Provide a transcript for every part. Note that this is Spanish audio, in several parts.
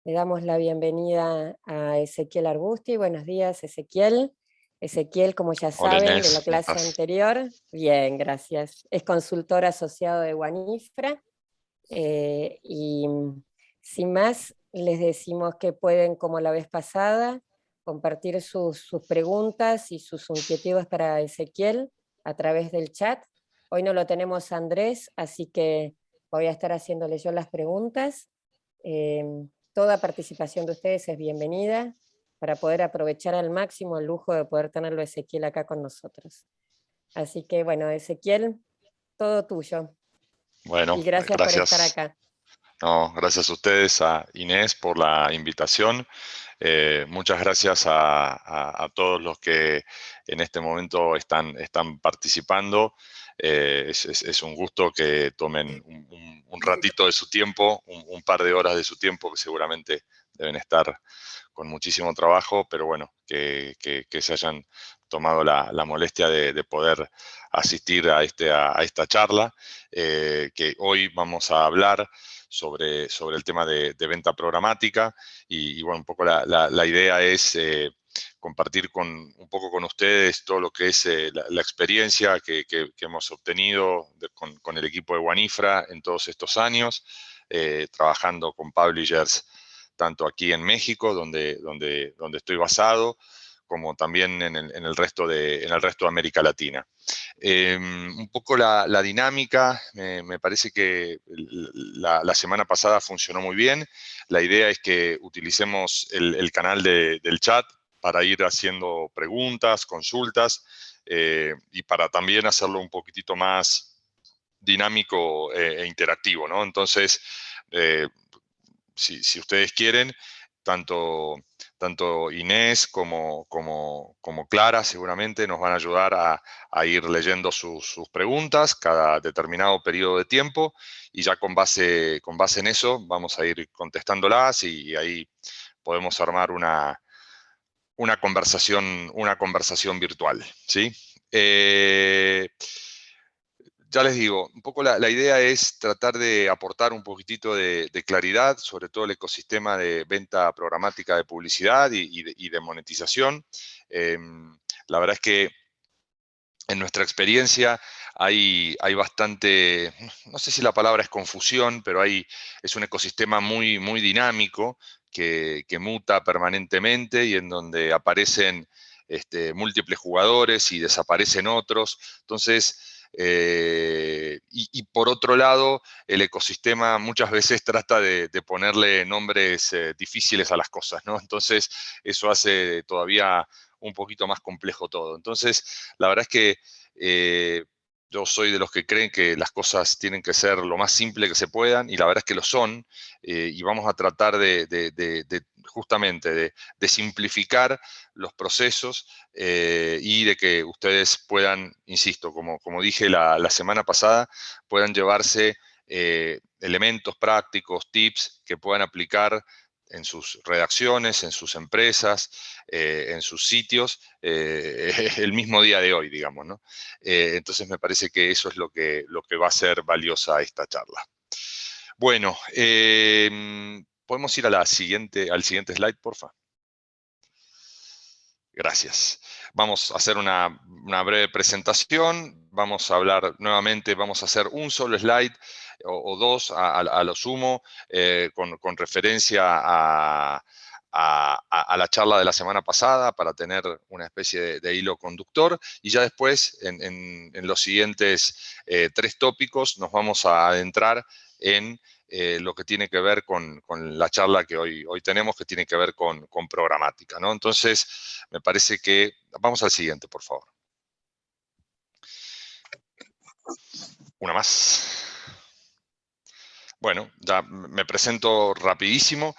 Le damos la bienvenida a Ezequiel Arbusti. Buenos días, Ezequiel. Ezequiel, como ya Hola saben de la Inés, ¿cómo clase estás? anterior, bien, gracias. Es consultor asociado de Wanifra y sin más, les decimos que pueden, como la vez pasada, compartir sus preguntas y sus inquietudes para Ezequiel a través del chat. Hoy no lo tenemos a Andrés, así que voy a estar haciéndole yo las preguntas. Eh, Toda participación de ustedes es bienvenida para poder aprovechar al máximo el lujo de poder tenerlo a Ezequiel acá con nosotros. Así que bueno, Ezequiel, todo tuyo Bueno, y gracias por estar gracias. acá. No, gracias a ustedes, a Inés por la invitación. Muchas gracias a todos los que en este momento están participando. Es un gusto que tomen un ratito de su tiempo, un par de horas de su tiempo, que seguramente deben estar con muchísimo trabajo, pero bueno, que se hayan tomado la molestia de poder asistir a esta charla, que hoy vamos a hablar sobre el tema de venta programática y bueno, un poco la idea es compartir un poco con ustedes todo lo que es la experiencia que hemos obtenido con el equipo de Wanifra en todos estos años, trabajando con publishers tanto aquí en México, donde estoy basado, como también en el resto de América Latina. Un poco la dinámica, me parece que la semana pasada funcionó muy bien. La idea es que utilicemos el canal del chat para ir haciendo preguntas, consultas, y para también hacerlo un poquitito más dinámico e interactivo, ¿no? Entonces, si ustedes quieren, tanto, tanto Inés como Clara seguramente nos van a ayudar a ir leyendo sus preguntas cada determinado periodo de tiempo y ya con base en eso vamos a ir contestándolas y ahí podemos armar una conversación virtual, ¿sí? Ya les digo, un poco la idea es tratar de aportar un poquitito de claridad sobre todo el ecosistema de venta programática de publicidad y de monetización. La verdad es que en nuestra experiencia hay bastante, no sé si la palabra es confusión, pero es un ecosistema muy dinámico que muta permanentemente y en donde aparecen múltiples jugadores y desaparecen otros. Entonces, y por otro lado, el ecosistema muchas veces trata de ponerle nombres difíciles a las cosas, ¿no? Entonces, eso hace todavía un poquito más complejo todo. Entonces, la verdad es que yo soy de los que creen que las cosas tienen que ser lo más simple que se puedan, y la verdad es que lo son, y vamos a tratar justamente de simplificar los procesos y de que ustedes puedan, insisto, como dije la semana pasada, puedan llevarse elementos prácticos, tips que puedan aplicar en sus redacciones, en sus empresas, en sus sitios, el mismo día de hoy, digamos, ¿no? Entonces me parece que eso es lo que va a ser valiosa esta charla. Bueno, podemos ir a al siguiente slide, porfa. Gracias. Vamos a hacer una breve presentación. Vamos a hablar nuevamente, vamos a hacer un solo slide o dos a lo sumo, con referencia a la charla de la semana pasada para tener una especie de hilo conductor. Y ya después, en los siguientes 3 tópicos, nos vamos a adentrar en lo que tiene que ver con la charla que hoy tenemos, que tiene que ver con programática, ¿no? Entonces, me parece que... Vamos al siguiente, por favor. Una más. Bueno, ya me presento rapidísimo.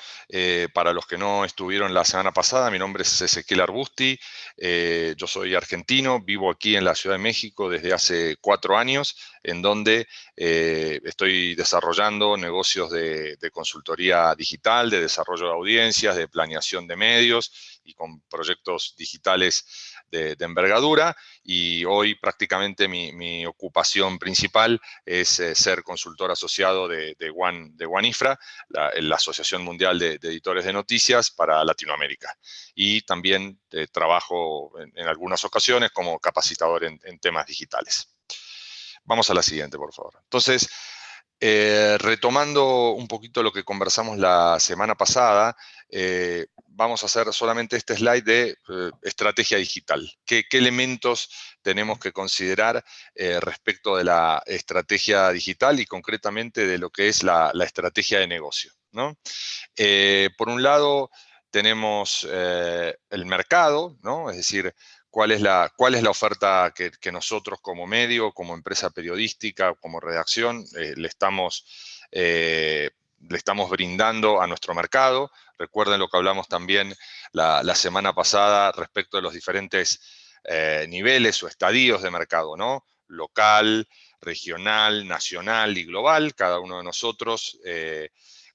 Para los que no estuvieron la semana pasada, mi nombre es Ezequiel Arbusti. Yo soy argentino, vivo aquí en la Ciudad de México desde hace 4 años, en donde estoy desarrollando negocios de consultoría digital, de desarrollo de audiencias, de planeación de medios y con proyectos digitales de envergadura, y hoy prácticamente mi ocupación principal es ser consultor asociado de WANIFRA, la Asociación Mundial de Editores de Noticias para Latinoamérica. Y también trabajo en algunas ocasiones como capacitador en temas digitales. Vamos a la siguiente, por favor. Entonces, retomando un poquito lo que conversamos la semana pasada, vamos a hacer solamente este slide de estrategia digital. ¿Qué elementos tenemos que considerar respecto de la estrategia digital y concretamente de lo que es la estrategia de negocio, ¿no? Por un lado, tenemos el mercado, ¿no? Es decir, cuál es la oferta que nosotros como medio, como empresa periodística, como redacción, le estamos brindando a nuestro mercado. Recuerden lo que hablamos también la semana pasada respecto de los diferentes niveles o estadios de mercado, ¿no? Local, regional, nacional y global. Cada uno de nosotros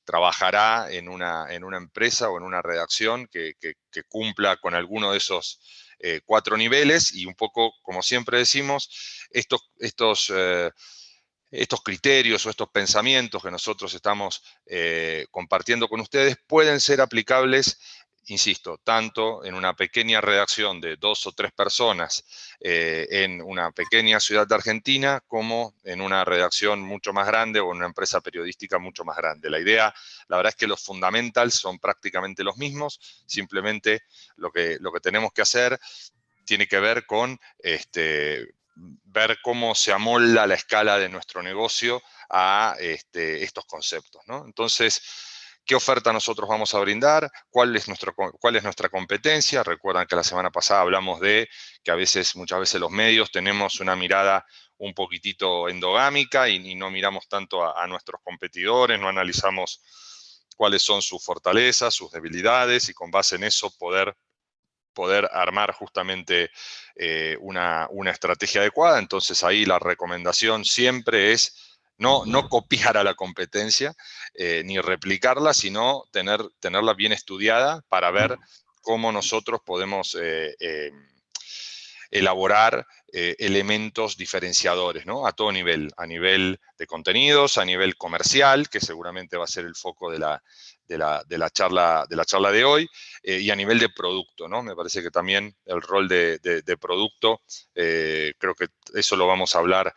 trabajará en una empresa o en una redacción que cumpla con alguno de esos 4 niveles, y un poco, como siempre decimos, estos criterios o estos pensamientos que nosotros estamos compartiendo con ustedes pueden ser aplicables, insisto, tanto en una pequeña redacción de 2 o 3 personas en una pequeña ciudad de Argentina, como en una redacción mucho más grande o en una empresa periodística mucho más grande. La idea, la verdad es que los fundamentals son prácticamente los mismos, simplemente lo que tenemos que hacer tiene que ver con ver cómo se amolda la escala de nuestro negocio a estos conceptos, ¿no? Entonces, ¿qué oferta nosotros vamos a brindar? ¿Cuál es nuestra competencia? Recuerdan que la semana pasada hablamos de que muchas veces los medios tenemos una mirada un poquitito endogámica y no miramos tanto a nuestros competidores, no analizamos cuáles son sus fortalezas, sus debilidades, y con base en eso poder armar justamente una estrategia adecuada. Entonces ahí la recomendación siempre es no copiar a la competencia ni replicarla, sino tenerla bien estudiada para ver cómo nosotros podemos elaborar elementos diferenciadores, ¿no? A todo nivel, a nivel de contenidos, a nivel comercial, que seguramente va a ser el foco de la charla de hoy, y a nivel de producto, ¿no? Me parece que también el rol de producto, creo que eso lo vamos a hablar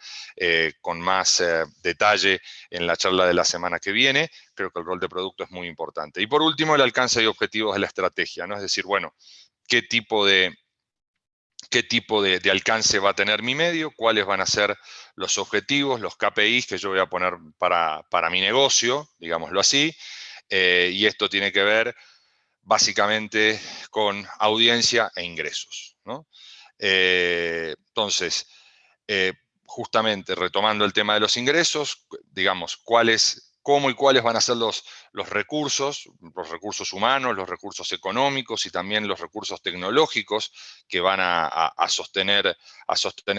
con más detalle en la charla de la semana que viene. Creo que el rol de producto es muy importante. Y por último, el alcance y objetivos de la estrategia, ¿no? Es decir, bueno, qué tipo de alcance va a tener mi medio, cuáles van a ser los objetivos, los KPIs que yo voy a poner para mi negocio, digámoslo así, y esto tiene que ver básicamente con audiencia e ingresos, ¿no? Entonces, justamente retomando el tema de los ingresos, digamos, cómo y cuáles van a ser los recursos humanos, los recursos económicos y también los recursos tecnológicos que van a sostener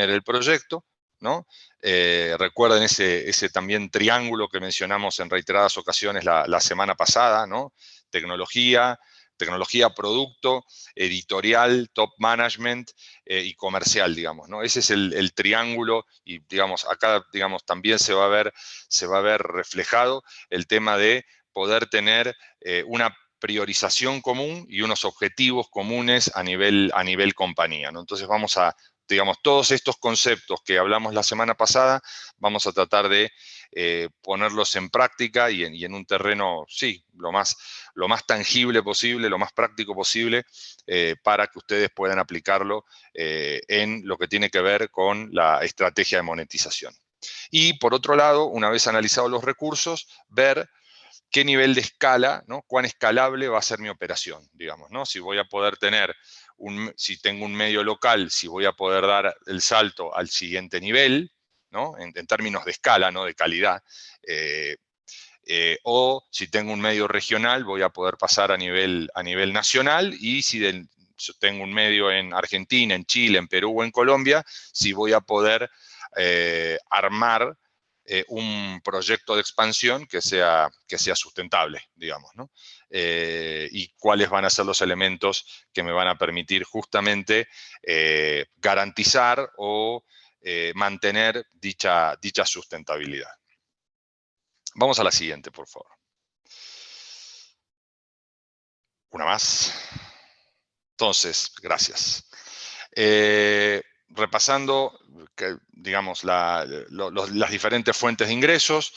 el proyecto, ¿no? Recuerden ese también triángulo que mencionamos en reiteradas ocasiones la semana pasada, ¿no? Tecnología, producto, editorial, top management y comercial, digamos, ¿no? Ese es el triángulo, y digamos, acá digamos, también se va a ver reflejado el tema de poder tener una priorización común y unos objetivos comunes a nivel compañía, ¿no? Entonces vamos a, digamos, todos estos conceptos que hablamos la semana pasada, vamos a tratar de ponerlos en práctica y en un terreno, sí, lo más tangible posible, lo más práctico posible, para que ustedes puedan aplicarlo en lo que tiene que ver con la estrategia de monetización. Y por otro lado, una vez analizados los recursos, ver qué nivel de escala, ¿no? Cuán escalable va a ser mi operación, digamos, ¿no? Si voy a poder tener, si tengo un medio local, si voy a poder dar el salto al siguiente nivel, ¿no? En términos de escala, ¿no? De calidad. O si tengo un medio regional, voy a poder pasar a nivel nacional, y si yo tengo un medio en Argentina, en Chile, en Perú o en Colombia, si voy a poder armar un proyecto de expansión que sea sustentable, digamos, ¿no? Y cuáles van a ser los elementos que me van a permitir justamente garantizar o mantener dicha sustentabilidad. Vamos a la siguiente, por favor. Una más. Entonces, gracias. Repasando, digamos, las diferentes fuentes de ingresos,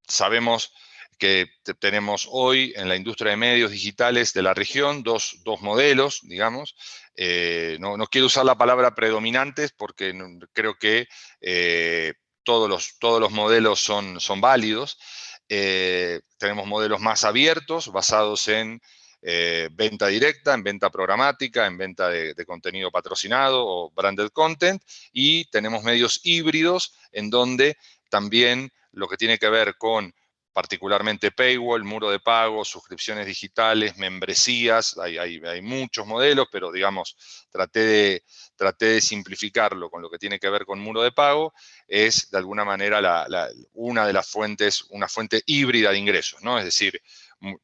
sabemos que tenemos hoy en la industria de medios digitales de la región dos modelos, digamos. No quiero usar la palabra predominantes porque creo que todos los modelos son válidos. Tenemos modelos más abiertos, basados en venta directa, en venta programática, en venta de contenido patrocinado o branded content, y tenemos medios híbridos en donde también lo que tiene que ver con particularmente paywall, muro de pago, suscripciones digitales, membresías, hay muchos modelos, pero digamos, traté de simplificarlo con lo que tiene que ver con muro de pago, es de alguna manera una de las fuentes, una fuente híbrida de ingresos, ¿no? Es decir,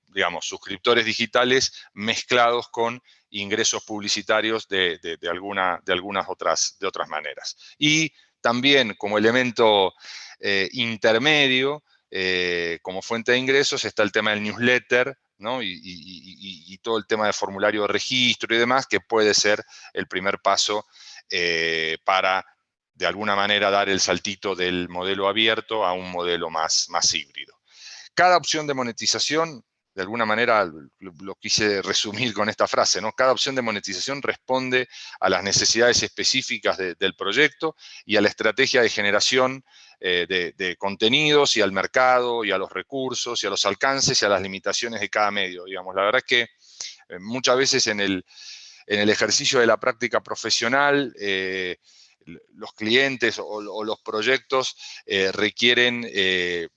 digamos, suscriptores digitales mezclados con ingresos publicitarios de algunas otras maneras. Y también como elemento intermedio, como fuente de ingresos, está el tema del newsletter, ¿no? Y todo el tema de formulario de registro y demás, que puede ser el primer paso para, de alguna manera, dar el saltito del modelo abierto a un modelo más híbrido. Cada opción de monetización, de alguna manera lo quise resumir con esta frase, ¿no? Cada opción de monetización responde a las necesidades específicas del proyecto y a la estrategia de generación de contenidos, y al mercado, y a los recursos, y a los alcances, y a las limitaciones de cada medio, digamos. La verdad es que muchas veces en el ejercicio de la práctica profesional, los clientes o los proyectos requieren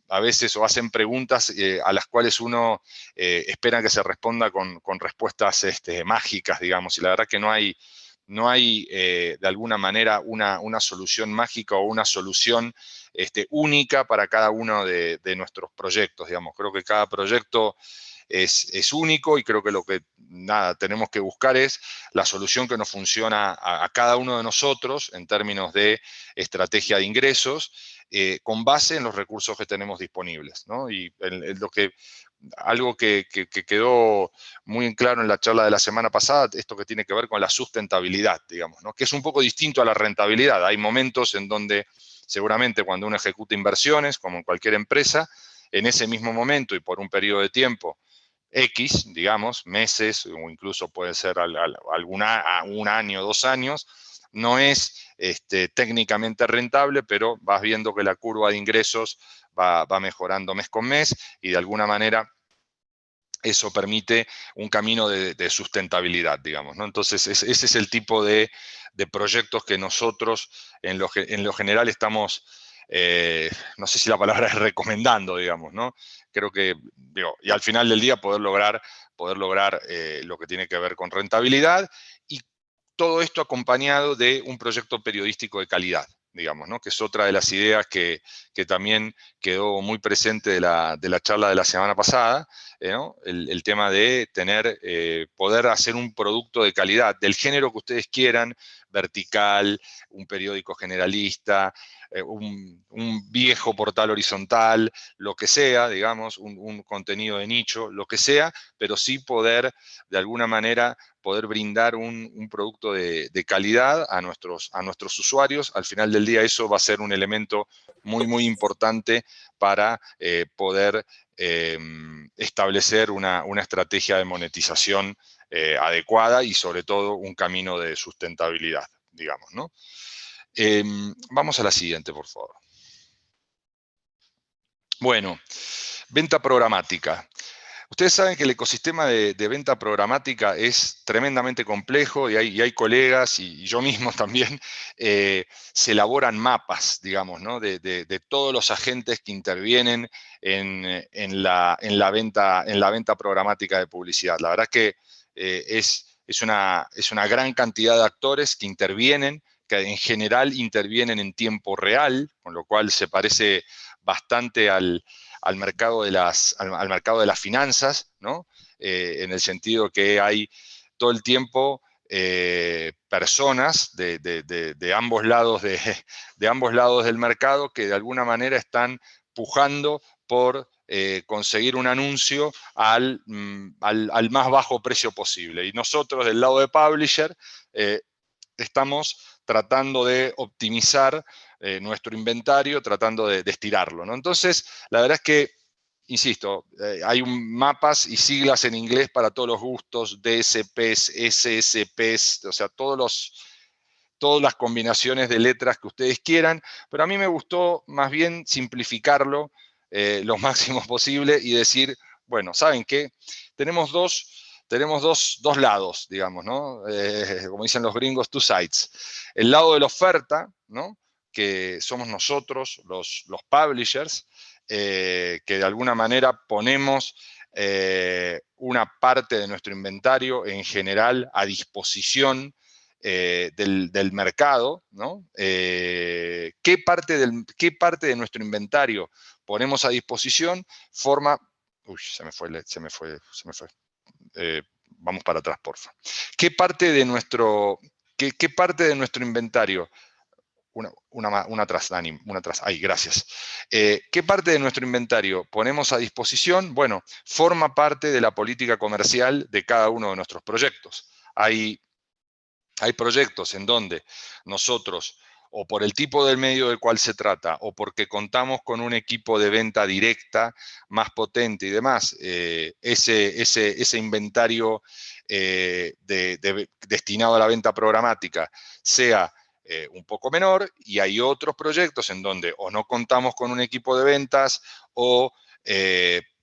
a veces, o hacen preguntas a las cuales uno espera que se responda con respuestas mágicas, digamos, y la verdad que no hay de alguna manera una solución mágica o una solución única para cada uno de nuestros proyectos, digamos. Creo que cada proyecto es único, y creo que lo que tenemos que buscar es la solución que nos funciona a cada uno de nosotros en términos de estrategia de ingresos, con base en los recursos que tenemos disponibles, ¿no? Y algo que quedó muy en claro en la charla de la semana pasada, esto que tiene que ver con la sustentabilidad, digamos, ¿no? Que es un poco distinto a la rentabilidad. Hay momentos en donde seguramente cuando uno ejecuta inversiones, como en cualquier empresa, en ese mismo momento y por un periodo de tiempo X, digamos, meses, o incluso puede ser un año, 2 años, no es técnicamente rentable, pero vas viendo que la curva de ingresos va mejorando mes con mes, y de alguna manera eso permite un camino de sustentabilidad, digamos, ¿no? Entonces, ese es el tipo de proyectos que nosotros en lo general estamos, no sé si la palabra es recomendando, digamos, ¿no? Creo que, y al final del día poder lograr lo que tiene que ver con rentabilidad, y todo esto acompañado de un proyecto periodístico de calidad, digamos, ¿no? Que es otra de las ideas que también quedó muy presente de la charla de la semana pasada, ¿no? El tema de poder hacer un producto de calidad, del género que ustedes quieran, vertical, un periódico generalista, un viejo portal horizontal, lo que sea, digamos, un contenido de nicho, lo que sea, pero sí poder, de alguna manera, poder brindar un producto de calidad a nuestros usuarios. Al final del día eso va a ser un elemento muy importante para poder establecer una estrategia de monetización adecuada, y sobre todo un camino de sustentabilidad, digamos, ¿no? Vamos a la siguiente, por favor. Bueno, venta programática. Ustedes saben que el ecosistema de venta programática es tremendamente complejo, y hay colegas, y yo mismo también, se elaboran mapas, digamos, ¿no? de todos los agentes que intervienen en la venta programática de publicidad. La verdad que es una gran cantidad de actores que intervienen, que en general intervienen en tiempo real, con lo cual se parece bastante al mercado de al mercado de las finanzas, ¿no? En el sentido que hay todo el tiempo personas de ambos lados de ambos lados del mercado que de alguna manera están pujando por conseguir un anuncio al más bajo precio posible. Y nosotros del lado de publisher estamos tratando de optimizar nuestro inventario, tratando de estirarlo, ¿no? Entonces, la verdad es que, insisto, hay mapas y siglas en inglés para todos los gustos, DSPs, SSPs, o sea, todas las combinaciones de letras que ustedes quieran, pero a mí me gustó más bien simplificarlo lo máximo posible y decir, bueno, ¿saben qué? Tenemos dos lados, digamos, ¿no? Como dicen los gringos, two sides. El lado de la oferta, ¿no? Que somos nosotros, los publishers, que de alguna manera ponemos una parte de nuestro inventario en general a disposición del mercado, ¿no? ¿Qué parte de nuestro inventario ponemos a disposición? Forma... Uy, se me fue. Vamos para atrás, porfa. ¿Qué parte de nuestro inventario? Una atrás, Dani, una atrás. Ahí, gracias. ¿Qué parte de nuestro inventario ponemos a disposición? Bueno, forma parte de la política comercial de cada uno de nuestros proyectos. Hay proyectos en donde nosotros, o por el tipo del medio del cual se trata, o porque contamos con un equipo de venta directa más potente y demás, ese inventario destinado a la venta programática sea un poco menor, y hay otros proyectos en donde o no contamos con un equipo de ventas o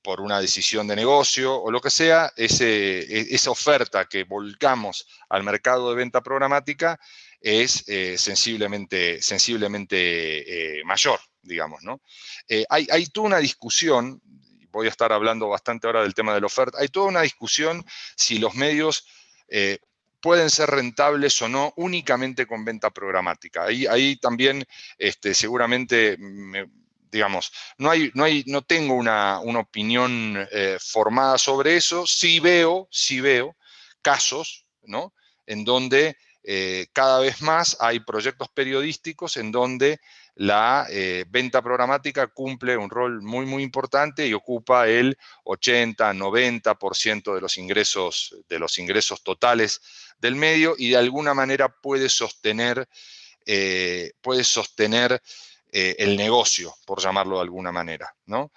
por una decisión de negocio o lo que sea, esa oferta que volcamos al mercado de venta programática es sensiblemente mayor, digamos, ¿no? Hay toda una discusión, voy a estar hablando bastante ahora del tema de la oferta, hay toda una discusión si los medios pueden ser rentables o no únicamente con venta programática. Ahí también seguramente digamos, no tengo una opinión formada sobre eso. Sí veo casos, ¿no? En donde cada vez más hay proyectos periodísticos en donde la venta programática cumple un rol muy, muy importante y ocupa el 80-90% de los ingresos totales del medio, y de alguna manera puede sostener el negocio, por llamarlo de alguna manera, ¿no?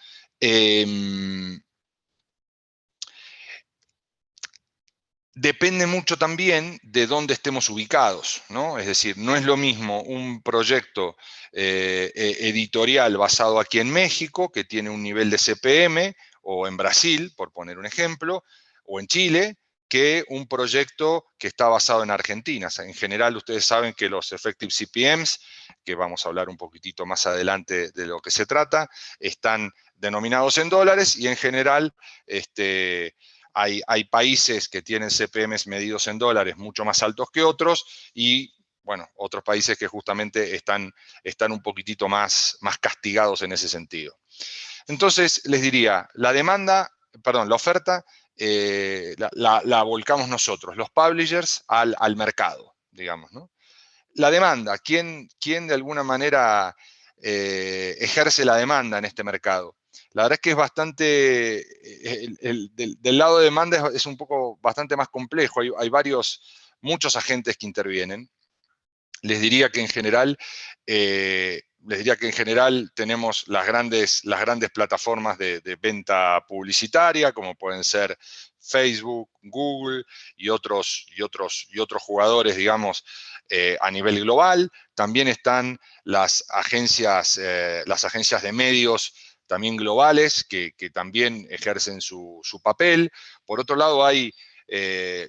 Depende mucho también de dónde estemos ubicados, ¿no? Es decir, no es lo mismo un proyecto editorial basado aquí en México, que tiene un nivel de CPM, o en Brasil, por poner un ejemplo, o en Chile, que un proyecto que está basado en Argentina. O sea, en general, ustedes saben que los effective CPMs, que vamos a hablar un poquitito más adelante de lo que se trata, están denominados en dólares, y en general hay países que tienen CPMs medidos en dólares mucho más altos que otros, y bueno, otros países que justamente están un poquitito más castigados en ese sentido. Entonces, les diría, la oferta la volcamos nosotros, los publishers, al mercado, digamos, ¿no? La demanda, ¿quién de alguna manera ejerce la demanda en este mercado? La verdad es que es bastante, del lado de demanda es un poco bastante más complejo. Hay muchos agentes que intervienen. Les diría que en general tenemos las grandes plataformas de venta publicitaria, como pueden ser Facebook, Google y otros jugadores, digamos, a nivel global. También están las agencias de medios también globales, que también ejercen su papel. Por otro lado, hay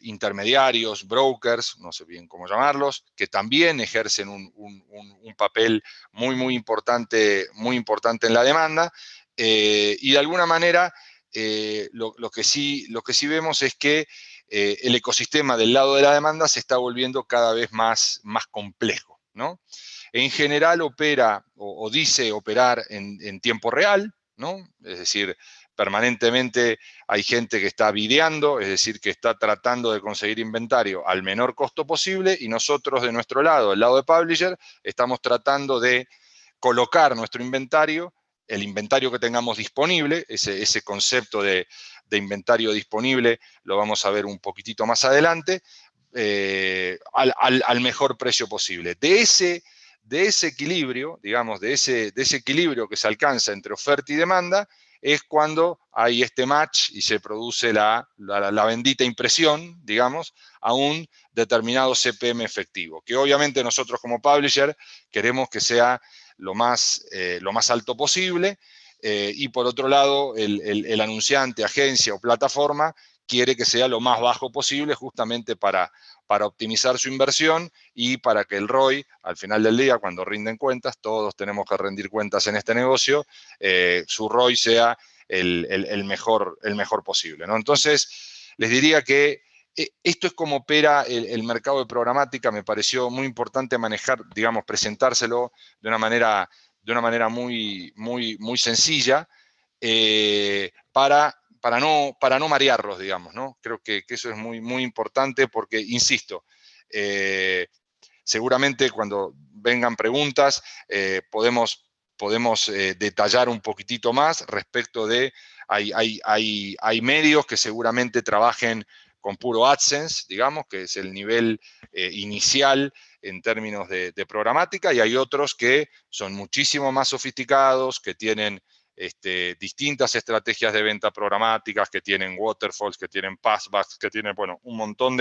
intermediarios, brokers, no sé bien cómo llamarlos, que también ejercen un papel muy, muy importante en la demanda. Y de alguna manera, lo que sí vemos es que el ecosistema del lado de la demanda se está volviendo cada vez más complejo, ¿no? En general opera o dice operar en tiempo real, ¿no? Es decir, permanentemente hay gente que está bideando, es decir, que está tratando de conseguir inventario al menor costo posible, y nosotros de nuestro lado, el lado de Publisher, estamos tratando de colocar nuestro inventario, el inventario que tengamos disponible, ese concepto de inventario disponible lo vamos a ver un poquitito más adelante, al mejor precio posible. De ese equilibrio, digamos, de ese equilibrio que se alcanza entre oferta y demanda, es cuando hay este match y se produce la bendita impresión, digamos, a un determinado CPM efectivo, que obviamente nosotros como publisher queremos que sea lo más alto posible, y por otro lado, el anunciante, agencia o plataforma quiere que sea lo más bajo posible, justamente para optimizar su inversión y para que el ROI, al final del día, cuando rinden cuentas, todos tenemos que rendir cuentas en este negocio, su ROI sea el mejor posible, ¿no? Entonces, les diría que esto es como opera el mercado de programática. Me pareció muy importante manejar, digamos, presentárselo de una manera muy sencilla, para no marearlos, digamos, ¿no? Creo que eso es muy importante porque, insisto, seguramente cuando vengan preguntas podemos detallar un poquitito más respecto de, hay medios que seguramente trabajen con puro AdSense, digamos, que es el nivel inicial en términos de programática, y hay otros que son muchísimo más sofisticados, que tienen distintas estrategias de venta programáticas, que tienen waterfalls, que tienen passbacks, que tienen, bueno, un montón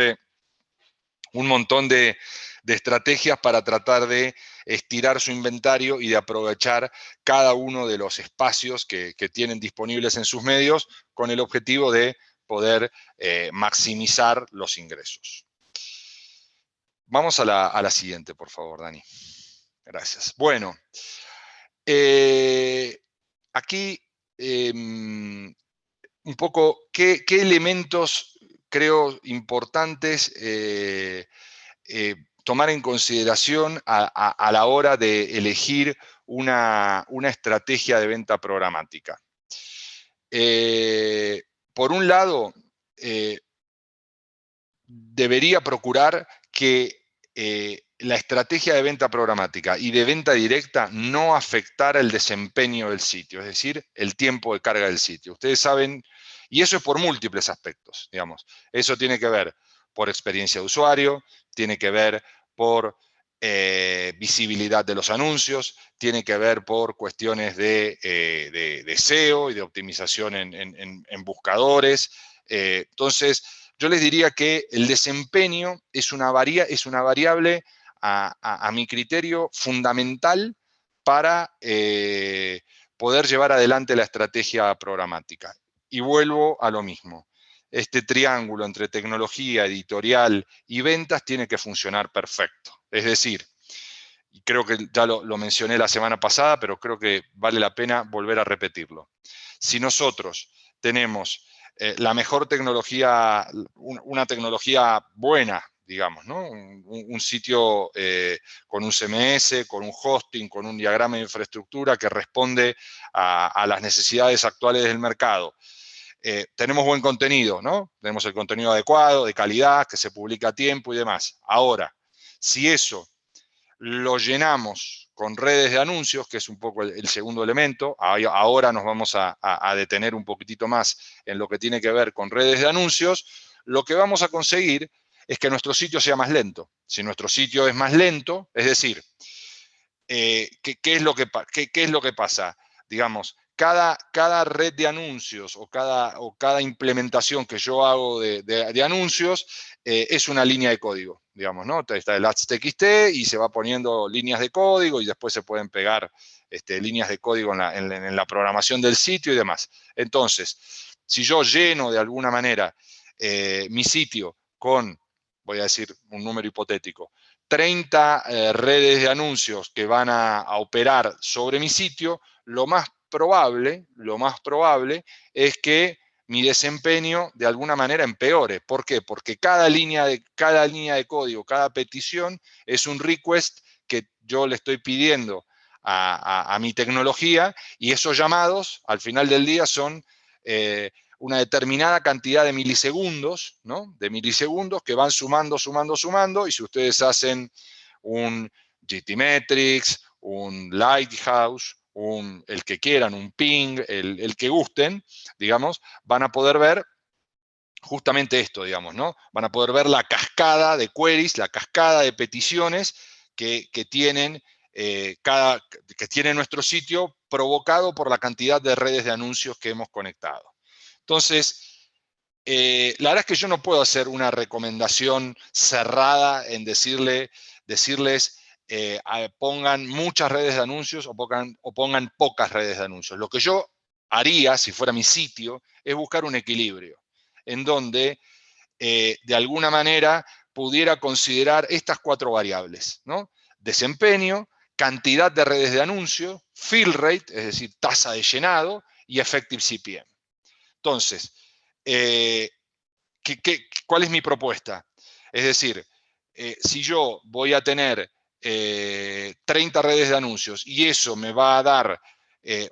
de estrategias para tratar de estirar su inventario y de aprovechar cada uno de los espacios que tienen disponibles en sus medios, con el objetivo de poder maximizar los ingresos. Vamos a la siguiente, por favor, Dani. Gracias. Bueno, aquí un poco qué elementos creo importantes tomar en consideración a la hora de elegir una estrategia de venta programática. Por un lado, debería procurar que la estrategia de venta programática y de venta directa no afectara el desempeño del sitio, es decir, el tiempo de carga del sitio. Ustedes saben, y eso es por múltiples aspectos, digamos. Eso tiene que ver por experiencia de usuario, tiene que ver por visibilidad de los anuncios, tiene que ver por cuestiones de SEO y de optimización en buscadores. Entonces, yo les diría que el desempeño es una variable, a mi criterio, fundamental para poder llevar adelante la estrategia programática. Y vuelvo a lo mismo. Este triángulo entre tecnología, editorial y ventas tiene que funcionar perfecto. Es decir, y creo que ya lo mencioné la semana pasada, pero creo que vale la pena volver a repetirlo. Si nosotros tenemos la mejor tecnología, una tecnología buena, digamos, ¿no? Un sitio con un CMS, con un hosting, con un diagrama de infraestructura que responde a las necesidades actuales del mercado. Tenemos buen contenido, ¿no? Tenemos el contenido adecuado, de calidad, que se publica a tiempo y demás. Ahora, si eso lo llenamos con redes de anuncios, que es un poco el segundo elemento. Ahora nos vamos a detener un poquitito más en lo que tiene que ver con redes de anuncios. Lo que vamos a conseguir es que nuestro sitio sea más lento. Si nuestro sitio es más lento, es decir, ¿qué es lo que pasa? Digamos, cada red de anuncios o cada implementación que yo hago de anuncios es una línea de código, digamos, ¿no? Está el ads.txt y se va poniendo líneas de código y después se pueden pegar líneas de código en la programación del sitio y demás. Entonces, si yo lleno de alguna manera mi sitio con, voy a decir un número hipotético, 30 redes de anuncios que van a operar sobre mi sitio, lo más probable es que mi desempeño de alguna manera empeore. ¿Por qué? Porque cada línea de código, cada petición es un request que yo le estoy pidiendo a mi tecnología, y esos llamados, al final del día, son una determinada cantidad de milisegundos, ¿no? De milisegundos que van sumando, sumando, sumando, y si ustedes hacen un GTmetrix, un Lighthouse, el que quieran, un ping, el que gusten, digamos, van a poder ver justamente esto, digamos, ¿no? Van a poder ver la cascada de queries, la cascada de peticiones que tienen que tiene nuestro sitio, provocado por la cantidad de redes de anuncios que hemos conectado. Entonces, la verdad es que yo no puedo hacer una recomendación cerrada en decirles pongan muchas redes de anuncios o pongan pocas redes de anuncios. Lo que yo haría, si fuera mi sitio, es buscar un equilibrio en donde, de alguna manera, pudiera considerar estas 4 variables, ¿no? Desempeño, cantidad de redes de anuncios, fill rate, es decir, tasa de llenado, y effective CPM. Entonces, ¿cuál es mi propuesta? Es decir, si yo voy a tener 30 redes de anuncios y eso me va a dar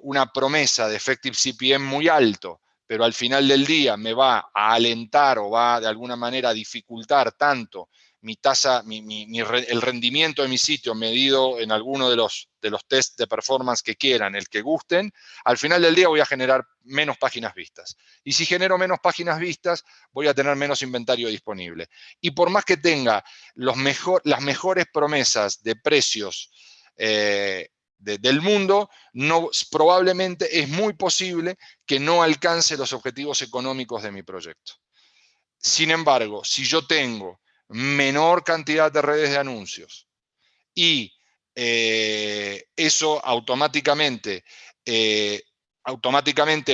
una promesa de effective CPM muy alto, pero al final del día me va a alentar o va de alguna manera a dificultar tanto mi tasa, el rendimiento de mi sitio medido en alguno de los tests de performance que quieran, el que gusten, al final del día voy a generar menos páginas vistas. Y si genero menos páginas vistas, voy a tener menos inventario disponible. Y por más que tenga las mejores promesas de precios del mundo, probablemente es muy posible que no alcance los objetivos económicos de mi proyecto. Sin embargo, si yo tengo menor cantidad de redes de anuncios y eso automáticamente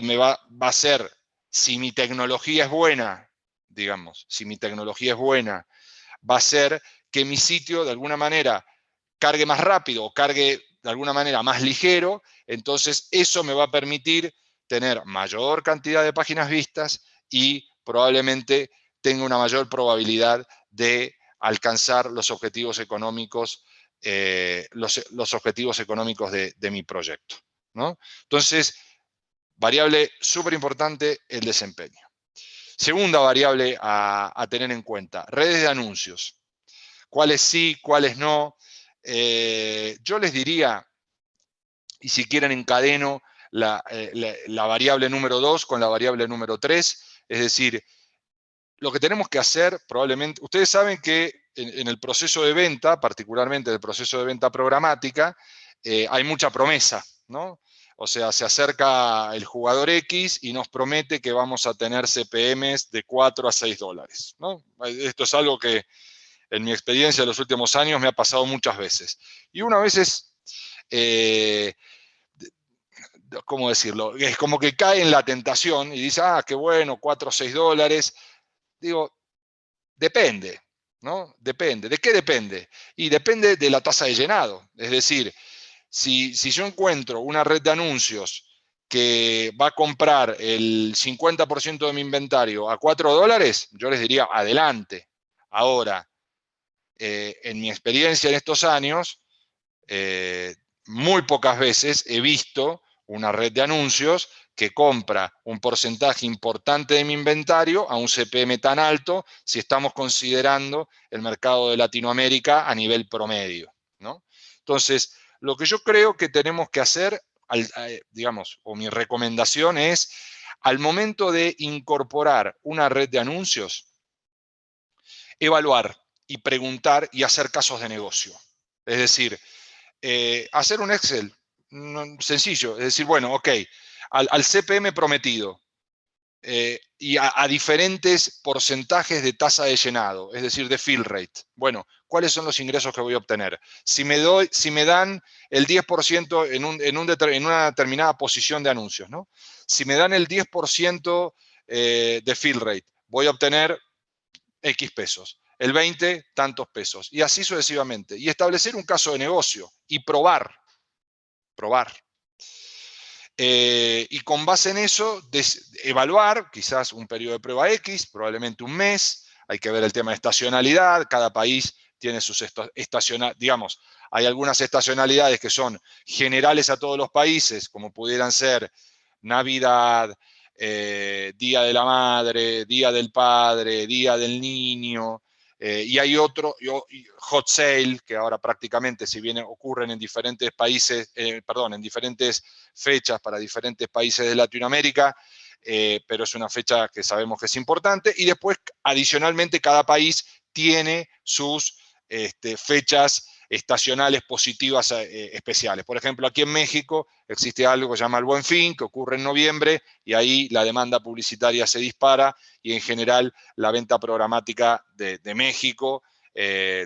me va a hacer, si mi tecnología es buena, digamos, si mi tecnología es buena, va a ser que mi sitio de alguna manera cargue más rápido o cargue de alguna manera más ligero. Entonces eso me va a permitir tener mayor cantidad de páginas vistas y probablemente tenga una mayor probabilidad de alcanzar los objetivos económicos, los objetivos económicos de mi proyecto, ¿no? Entonces, variable súper importante, el desempeño. Segunda variable a tener en cuenta, redes de anuncios. ¿Cuáles sí, cuáles no? Yo les diría, y si quieren encadeno la variable número 2 con la variable número 3, es decir, lo que tenemos que hacer probablemente, ustedes saben que en el proceso de venta, particularmente en el proceso de venta programática, hay mucha promesa, ¿no? O sea, se acerca el jugador X y nos promete que vamos a tener CPMs de 4 a 6 dólares, ¿no? Esto es algo que en mi experiencia de los últimos años me ha pasado muchas veces. Y una vez es, ¿cómo decirlo? Es como que cae en la tentación y dice, ah, qué bueno, 4 o 6 dólares. Digo, depende, ¿no? Depende. ¿De qué depende? Y depende de la tasa de llenado. Es decir, si yo encuentro una red de anuncios que va a comprar el 50% de mi inventario a 4 dólares, yo les diría, adelante. Ahora, en mi experiencia en estos años, muy pocas veces he visto una red de anuncios que compra un porcentaje importante de mi inventario a un CPM tan alto si estamos considerando el mercado de Latinoamérica a nivel promedio, ¿no? Entonces, lo que yo creo que tenemos que hacer, digamos, o mi recomendación es, al momento de incorporar una red de anuncios, evaluar y preguntar y hacer casos de negocio. Es decir, hacer un Excel sencillo, es decir, bueno, ok, al CPM prometido y a diferentes porcentajes de tasa de llenado, es decir, de fill rate. Bueno, ¿cuáles son los ingresos que voy a obtener? Si me dan el 10% en una determinada posición de anuncios, ¿no? Si me dan el 10% de fill rate, voy a obtener X pesos. El 20, tantos pesos. Y así sucesivamente. Y establecer un caso de negocio y probar. Y con base en eso, evaluar quizás un periodo de prueba X, probablemente un mes. Hay que ver el tema de estacionalidad. Cada país tiene sus estacionalidades, digamos, hay algunas estacionalidades que son generales a todos los países, como pudieran ser Navidad, Día de la Madre, Día del Padre, Día del Niño, y hay otro, Hot Sale, que ahora prácticamente, si bien ocurren en diferentes países, en diferentes fechas para diferentes países de Latinoamérica, pero es una fecha que sabemos que es importante, y después, adicionalmente, cada país tiene sus fechas estacionales positivas especiales. Por ejemplo, aquí en México existe algo que se llama el Buen Fin, que ocurre en noviembre, y ahí la demanda publicitaria se dispara, y en general la venta programática de México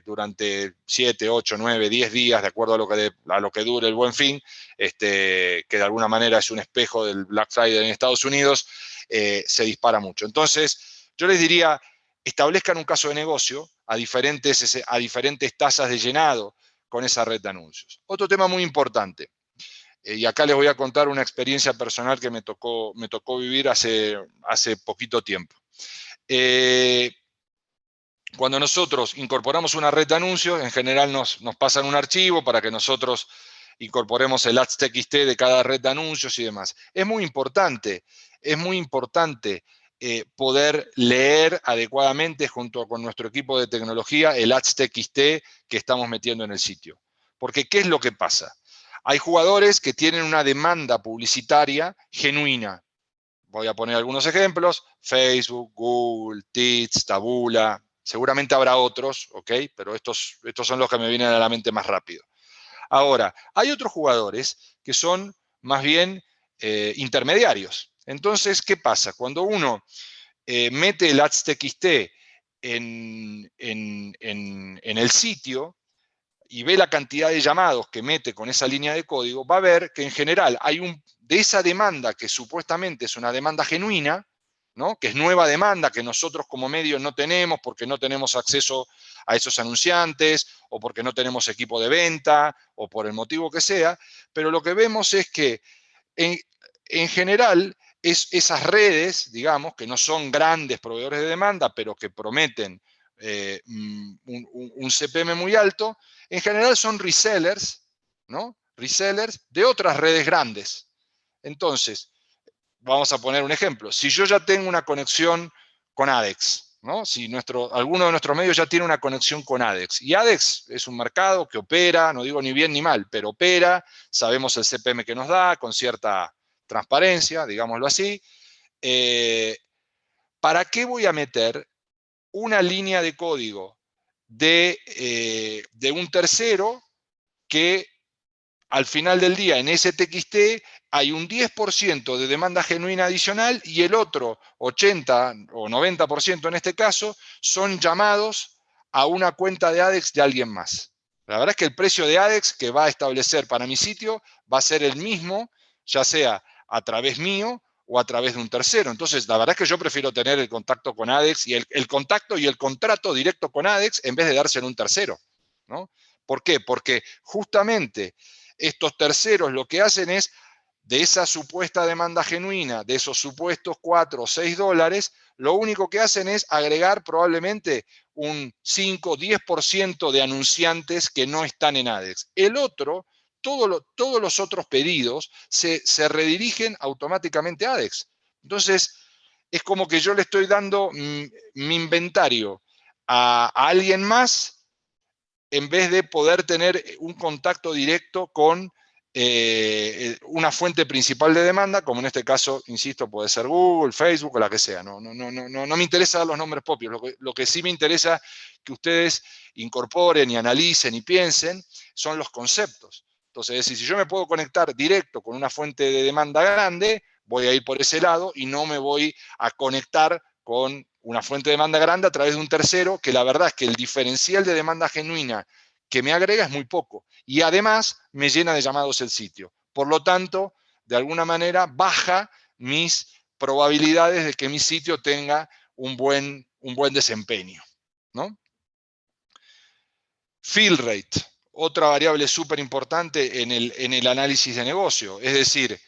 durante 7, 8, 9, 10 días, de acuerdo a lo que dure el Buen Fin, que de alguna manera es un espejo del Black Friday en Estados Unidos, se dispara mucho. Entonces, yo les diría, establezcan un caso de negocio a diferentes tasas de llenado con esa red de anuncios. Otro tema muy importante, y acá les voy a contar una experiencia personal que me tocó vivir hace poquito tiempo. Cuando nosotros incorporamos una red de anuncios, en general nos pasan un archivo para que nosotros incorporemos el ads.txt de cada red de anuncios y demás. Es muy importante poder leer adecuadamente junto con nuestro equipo de tecnología el ads.txt que estamos metiendo en el sitio. Porque, ¿qué es lo que pasa? Hay jugadores que tienen una demanda publicitaria genuina. Voy a poner algunos ejemplos: Facebook, Google, Teads, Taboola. Seguramente habrá otros, ¿ok? Pero estos son los que me vienen a la mente más rápido. Ahora, hay otros jugadores que son más bien intermediarios. Entonces, ¿qué pasa? Cuando uno mete el ads.txt en el sitio y ve la cantidad de llamados que mete con esa línea de código, va a ver que en general hay de esa demanda que supuestamente es una demanda genuina, ¿no? Que es nueva demanda que nosotros como medios no tenemos porque no tenemos acceso a esos anunciantes, o porque no tenemos equipo de venta, o por el motivo que sea, pero lo que vemos es que en general esas redes, digamos, que no son grandes proveedores de demanda, pero que prometen un CPM muy alto, en general son resellers, ¿no? Resellers de otras redes grandes. Entonces, vamos a poner un ejemplo. Si yo ya tengo una conexión con ADEX, ¿no? Si alguno de nuestros medios ya tiene una conexión con ADEX, y ADEX es un mercado que opera, no digo ni bien ni mal, pero opera, sabemos el CPM que nos da, con cierta transparencia, digámoslo así, ¿para qué voy a meter una línea de código de un tercero que al final del día en ese TXT hay un 10% de demanda genuina adicional, y el otro 80 o 90% en este caso son llamados a una cuenta de ADEX de alguien más? La verdad es que el precio de ADEX que va a establecer para mi sitio va a ser el mismo, ya sea a través mío o a través de un tercero. Entonces, la verdad es que yo prefiero tener el contacto con ADEX y el contacto y el contrato directo con ADEX en vez de dárselo a un tercero, ¿no? ¿Por qué? Porque justamente estos terceros lo que hacen es, de esa supuesta demanda genuina, de esos supuestos 4 o 6 dólares, lo único que hacen es agregar probablemente un 5 o 10% de anunciantes que no están en ADEX. El otro, todos los otros pedidos se redirigen automáticamente a ADEX. Entonces, es como que yo le estoy dando mi inventario a alguien más, en vez de poder tener un contacto directo con una fuente principal de demanda, como en este caso, insisto, puede ser Google, Facebook o la que sea. No me interesa dar los nombres propios. Lo que sí me interesa que ustedes incorporen y analicen y piensen son los conceptos. Entonces, es decir, si yo me puedo conectar directo con una fuente de demanda grande, voy a ir por ese lado y no me voy a conectar con una fuente de demanda grande a través de un tercero, que la verdad es que el diferencial de demanda genuina que me agrega es muy poco, y además me llena de llamados el sitio. Por lo tanto, de alguna manera baja mis probabilidades de que mi sitio tenga un buen desempeño, ¿no? Fill rate, otra variable súper importante en el análisis de negocio. Es decir,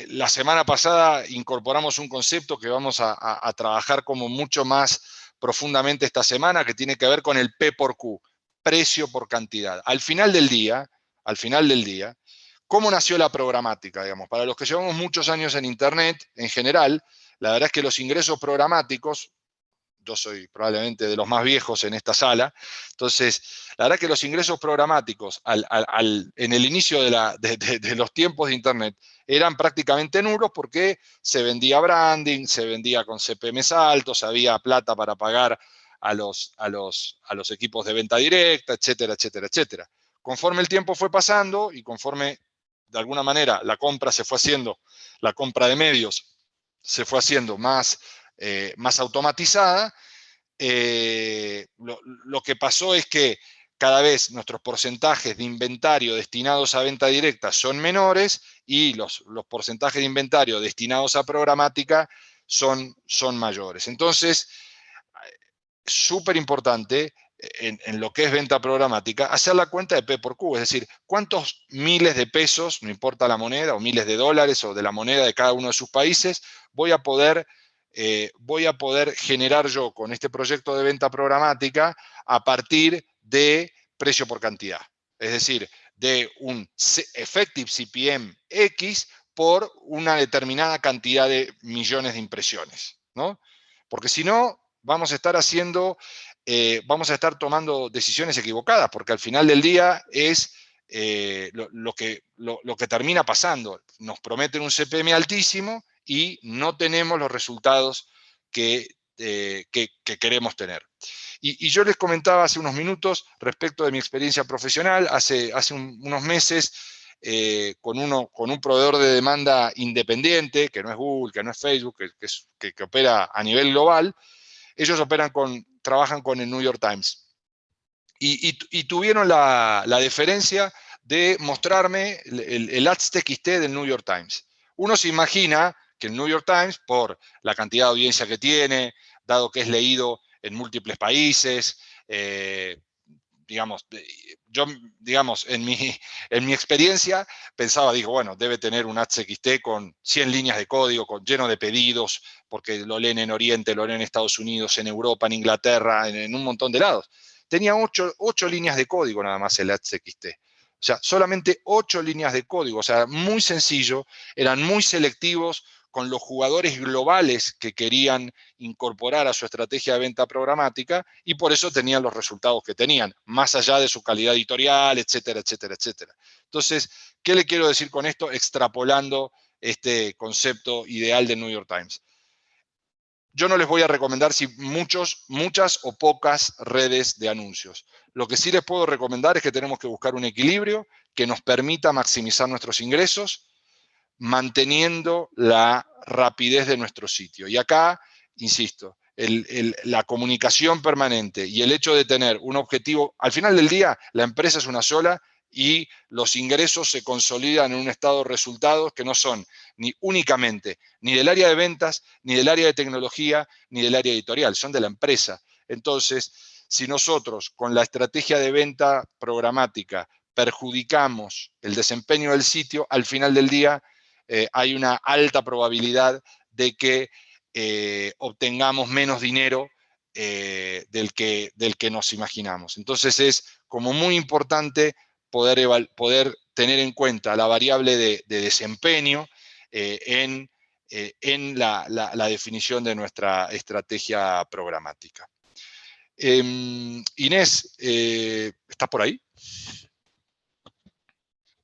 la semana pasada incorporamos un concepto que vamos a trabajar como mucho más profundamente esta semana, que tiene que ver con el P por Q, precio por cantidad. Al final del día, ¿cómo nació la programática? Digamos? Para los que llevamos muchos años en Internet, en general, la verdad es que los ingresos programáticos, yo soy probablemente de los más viejos en esta sala, entonces, la verdad es que los ingresos programáticos en el inicio de los tiempos de Internet eran prácticamente nulos porque se vendía branding, se vendía con CPMs altos, había plata para pagar a los equipos de venta directa, etcétera, etcétera, etcétera. Conforme el tiempo fue pasando y conforme, de alguna manera, la compra la compra de medios se fue haciendo más automatizada, lo que pasó es que cada vez nuestros porcentajes de inventario destinados a venta directa son menores y los porcentajes de inventario destinados a programática son mayores. Entonces, súper importante en lo que es venta programática, hacer la cuenta de P por Q, es decir, cuántos miles de pesos, no importa la moneda, o miles de dólares, o de la moneda de cada uno de sus países, voy a poder generar yo con este proyecto de venta programática a partir de precio por cantidad. Es decir, de un effective CPM X por una determinada cantidad de millones de impresiones, ¿no? Porque si no, vamos a estar tomando decisiones equivocadas, porque al final del día es lo que termina pasando. Nos prometen un CPM altísimo y no tenemos los resultados que queremos tener. Y yo les comentaba hace unos minutos respecto de mi experiencia profesional, hace unos meses, con un proveedor de demanda independiente, que no es Google, que no es Facebook, que opera a nivel global. Ellos trabajan con el New York Times. Y tuvieron la deferencia de mostrarme el Ads TXT del New York Times. Uno se imagina que el New York Times, por la cantidad de audiencia que tiene, dado que es leído en múltiples países, yo, en mi experiencia, digo, bueno, debe tener un Ads TXT con 100 líneas de código, lleno de pedidos, porque lo leen en Oriente, lo leen en Estados Unidos, en Europa, en Inglaterra, en un montón de lados. Tenía 8 líneas de código nada más el Ads TXT. O sea, solamente 8 líneas de código. O sea, muy sencillo, eran muy selectivos con los jugadores globales que querían incorporar a su estrategia de venta programática, y por eso tenían los resultados que tenían, más allá de su calidad editorial, etcétera, etcétera, etcétera. Entonces, ¿qué le quiero decir con esto? Extrapolando este concepto ideal del New York Times. Yo no les voy a recomendar muchas o pocas redes de anuncios. Lo que sí les puedo recomendar es que tenemos que buscar un equilibrio que nos permita maximizar nuestros ingresos, manteniendo la rapidez de nuestro sitio. Y acá, insisto, la comunicación permanente y el hecho de tener un objetivo, al final del día, la empresa es una sola y los ingresos se consolidan en un estado de resultados que no son ni únicamente ni del área de ventas, ni del área de tecnología, ni del área editorial, son de la empresa. Entonces, si nosotros con la estrategia de venta programática perjudicamos el desempeño del sitio, al final del día hay una alta probabilidad de que obtengamos menos dinero del que nos imaginamos. Entonces es como muy importante poder tener en cuenta la variable de desempeño en la definición de nuestra estrategia programática. Inés, ¿estás por ahí?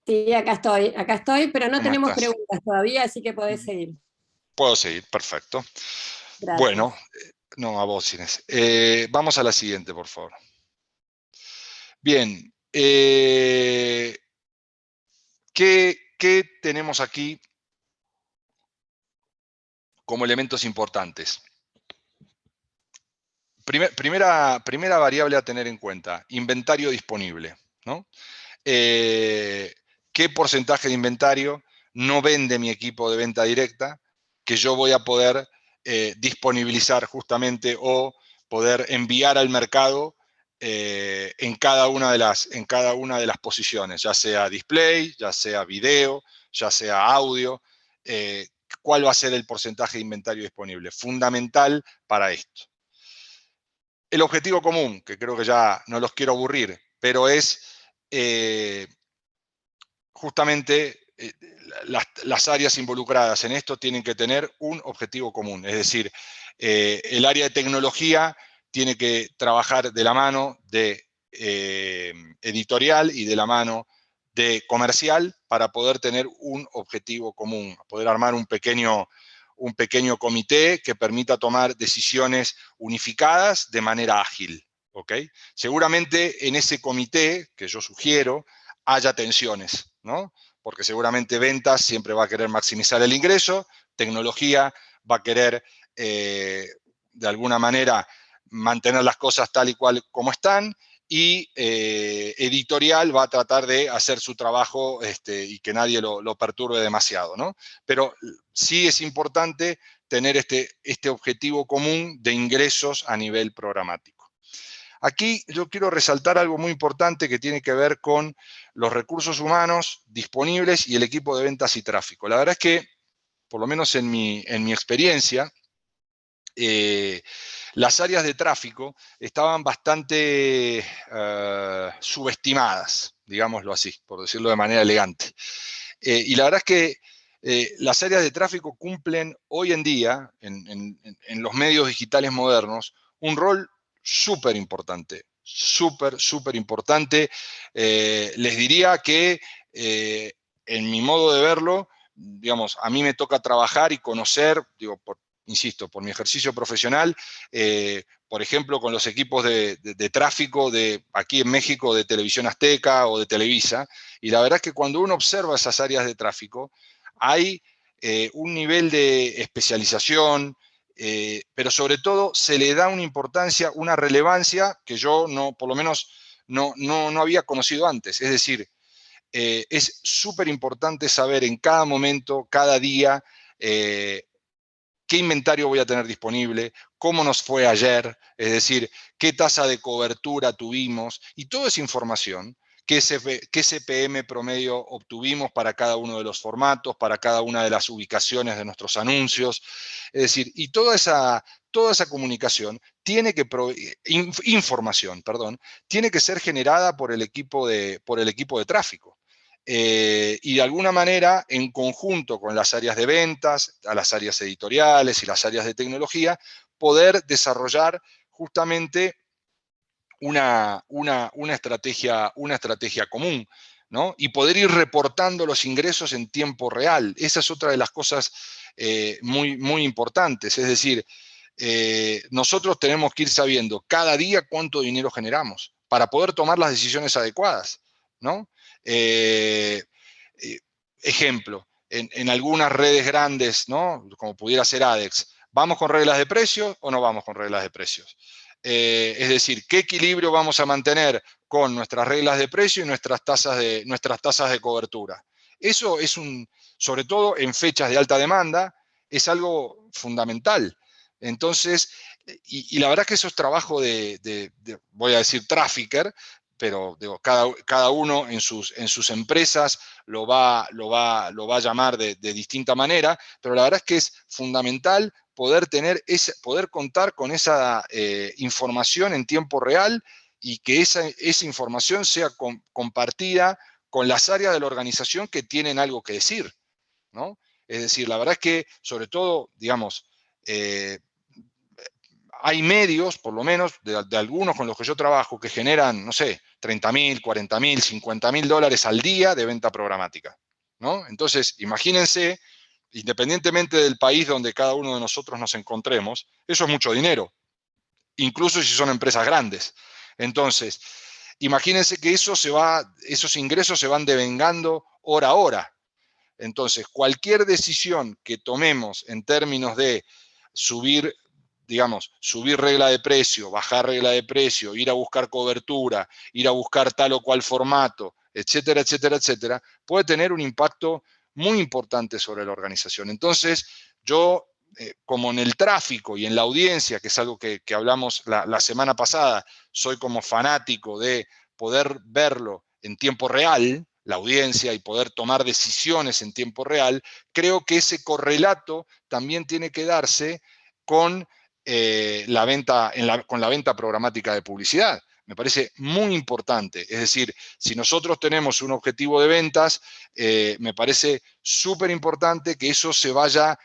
Sí, acá estoy, pero no ¿Cómo tenemos estás? preguntas todavía, así que podés seguir. Puedo seguir, perfecto. Gracias. Bueno, no, a vos, Inés. Vamos a la siguiente, por favor. Bien, ¿qué tenemos aquí como elementos importantes? Primera variable a tener en cuenta, inventario disponible, ¿no? ¿Qué porcentaje de inventario no vende mi equipo de venta directa que yo voy a poder disponibilizar justamente o poder enviar al mercado en cada una de las posiciones, ya sea display, ya sea video, ya sea audio? ¿Cuál va a ser el porcentaje de inventario disponible? Fundamental para esto. el objetivo común, que creo que ya no los quiero aburrir, pero es justamente las áreas involucradas en esto tienen que tener un objetivo común. Es decir, el área de tecnología tiene que trabajar de la mano de editorial y de la mano de comercial para poder tener un objetivo común, poder armar un pequeño comité que permita tomar decisiones unificadas de manera ágil. ¿Okay? Seguramente en ese comité que yo sugiero haya tensiones, ¿no? Porque seguramente ventas siempre va a querer maximizar el ingreso, tecnología va a querer de alguna manera mantener las cosas tal y cual como están, y editorial va a tratar de hacer su trabajo y que nadie lo perturbe demasiado, ¿no? Pero sí es importante tener este objetivo común de ingresos a nivel programático. Aquí yo quiero resaltar algo muy importante que tiene que ver con los recursos humanos disponibles y el equipo de ventas y tráfico. La verdad es que, por lo menos en mi experiencia, las áreas de tráfico estaban bastante subestimadas, digámoslo así, por decirlo de manera elegante. Y la verdad es que las áreas de tráfico cumplen hoy en día, en los medios digitales modernos, un rol súper importante, súper importante. Les diría que en mi modo de verlo, digamos, a mí me toca trabajar y conocer, digo, insisto, por mi ejercicio profesional, por ejemplo, con los equipos de tráfico de aquí en México, de Televisión Azteca o de Televisa, y la verdad es que cuando uno observa esas áreas de tráfico, hay un nivel de especialización, pero sobre todo se le da una importancia, una relevancia que yo no, por lo menos, no había conocido antes. Es decir, es súper importante saber en cada momento, cada día, qué inventario voy a tener disponible, cómo nos fue ayer, es decir, qué tasa de cobertura tuvimos, y toda esa información, qué CPM promedio obtuvimos para cada uno de los formatos, para cada una de las ubicaciones de nuestros anuncios, es decir, y toda esa comunicación tiene que, información, perdón, tiene que ser generada por el equipo de tráfico. Y de alguna manera, en conjunto con las áreas de ventas, a las áreas editoriales y las áreas de tecnología, poder desarrollar justamente una estrategia común, ¿no? Y poder ir reportando los ingresos en tiempo real. Esa es otra de las cosas muy importantes. Es decir, nosotros tenemos que ir sabiendo cada día cuánto dinero generamos para poder tomar las decisiones adecuadas, ¿no? Ejemplo, en algunas redes grandes, ¿no? Como pudiera ser ADEX, ¿vamos con reglas de precios o no vamos con reglas de precios? Es decir, ¿qué equilibrio vamos a mantener con nuestras reglas de precio y nuestras tasas de cobertura? Eso es sobre todo en fechas de alta demanda, es algo fundamental. Entonces, y la verdad que eso es trabajo voy a decir, trafficker, pero digo, cada uno en sus empresas lo va a llamar de distinta manera, pero la verdad es que es fundamental poder contar con esa información en tiempo real y que esa información sea compartida con las áreas de la organización que tienen algo que decir, ¿no? Es decir, la verdad es que, sobre todo, digamos, hay medios, por lo menos, de algunos con los que yo trabajo, que generan, no sé, 30.000, 40.000, 50.000 dólares al día de venta programática, ¿no? Entonces, imagínense, independientemente del país donde cada uno de nosotros nos encontremos, eso es mucho dinero, incluso si son empresas grandes. Entonces, imagínense que esos ingresos se van devengando hora a hora. Entonces, cualquier decisión que tomemos en términos de subir, digamos, subir regla de precio, bajar regla de precio, ir a buscar cobertura, ir a buscar tal o cual formato, etcétera, etcétera, etcétera, puede tener un impacto muy importante sobre la organización. Entonces, yo, como en el tráfico y en la audiencia, que es algo que hablamos la semana pasada, soy como fanático de poder verlo en tiempo real, la audiencia, y poder tomar decisiones en tiempo real, creo que ese correlato también tiene que darse con con la venta programática de publicidad. Me parece muy importante. Es decir, si nosotros tenemos un objetivo de ventas, me parece súper importante que eso se vaya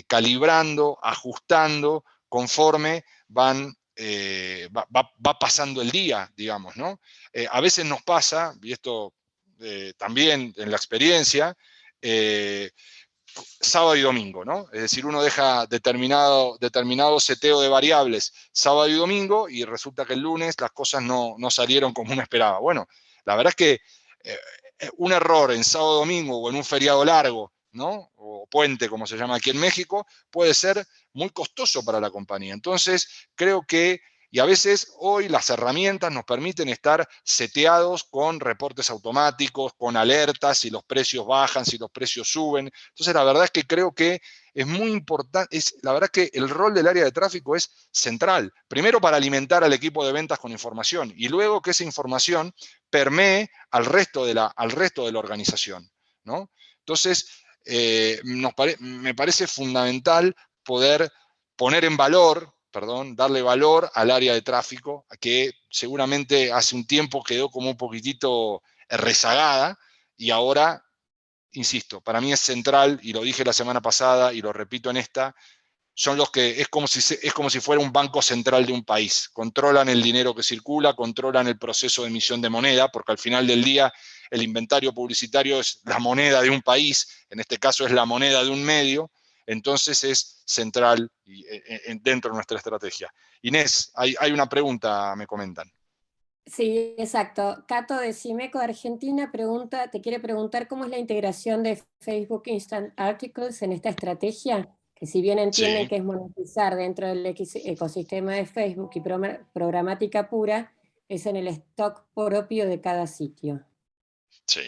calibrando, ajustando, conforme va pasando el día, digamos, ¿no? A veces nos pasa, y esto también en la experiencia, sábado y domingo, ¿no? Es decir, uno deja determinado seteo de variables sábado y domingo y resulta que el lunes las cosas no salieron como uno esperaba. Bueno, la verdad es que un error en sábado, domingo o en un feriado largo, ¿no? O puente, como se llama aquí en México, puede ser muy costoso para la compañía. Entonces, creo que, y a veces hoy las herramientas nos permiten estar seteados con reportes automáticos, con alertas, si los precios bajan, si los precios suben. Entonces, la verdad es que creo que es muy importante, la verdad que el rol del área de tráfico es central. Primero para alimentar al equipo de ventas con información y luego que esa información permee al resto de la organización, ¿no? Entonces, me parece fundamental poder poner en valor, darle valor al área de tráfico, que seguramente hace un tiempo quedó como un poquitito rezagada y ahora, insisto, para mí es central, y lo dije la semana pasada y lo repito en esta, son los que es como si fuera un banco central de un país. Controlan el dinero que circula, controlan el proceso de emisión de moneda, porque al final del día el inventario publicitario es la moneda de un país, en este caso es la moneda de un medio, entonces es central dentro de nuestra estrategia. Inés, hay una pregunta, me comentan. Sí, exacto. Cato de Cimeco de Argentina te quiere preguntar cómo es la integración de Facebook Instant Articles en esta estrategia, que si bien entienden Sí, que es monetizar dentro del ecosistema de Facebook y programática pura, es en el stock propio de cada sitio. sí.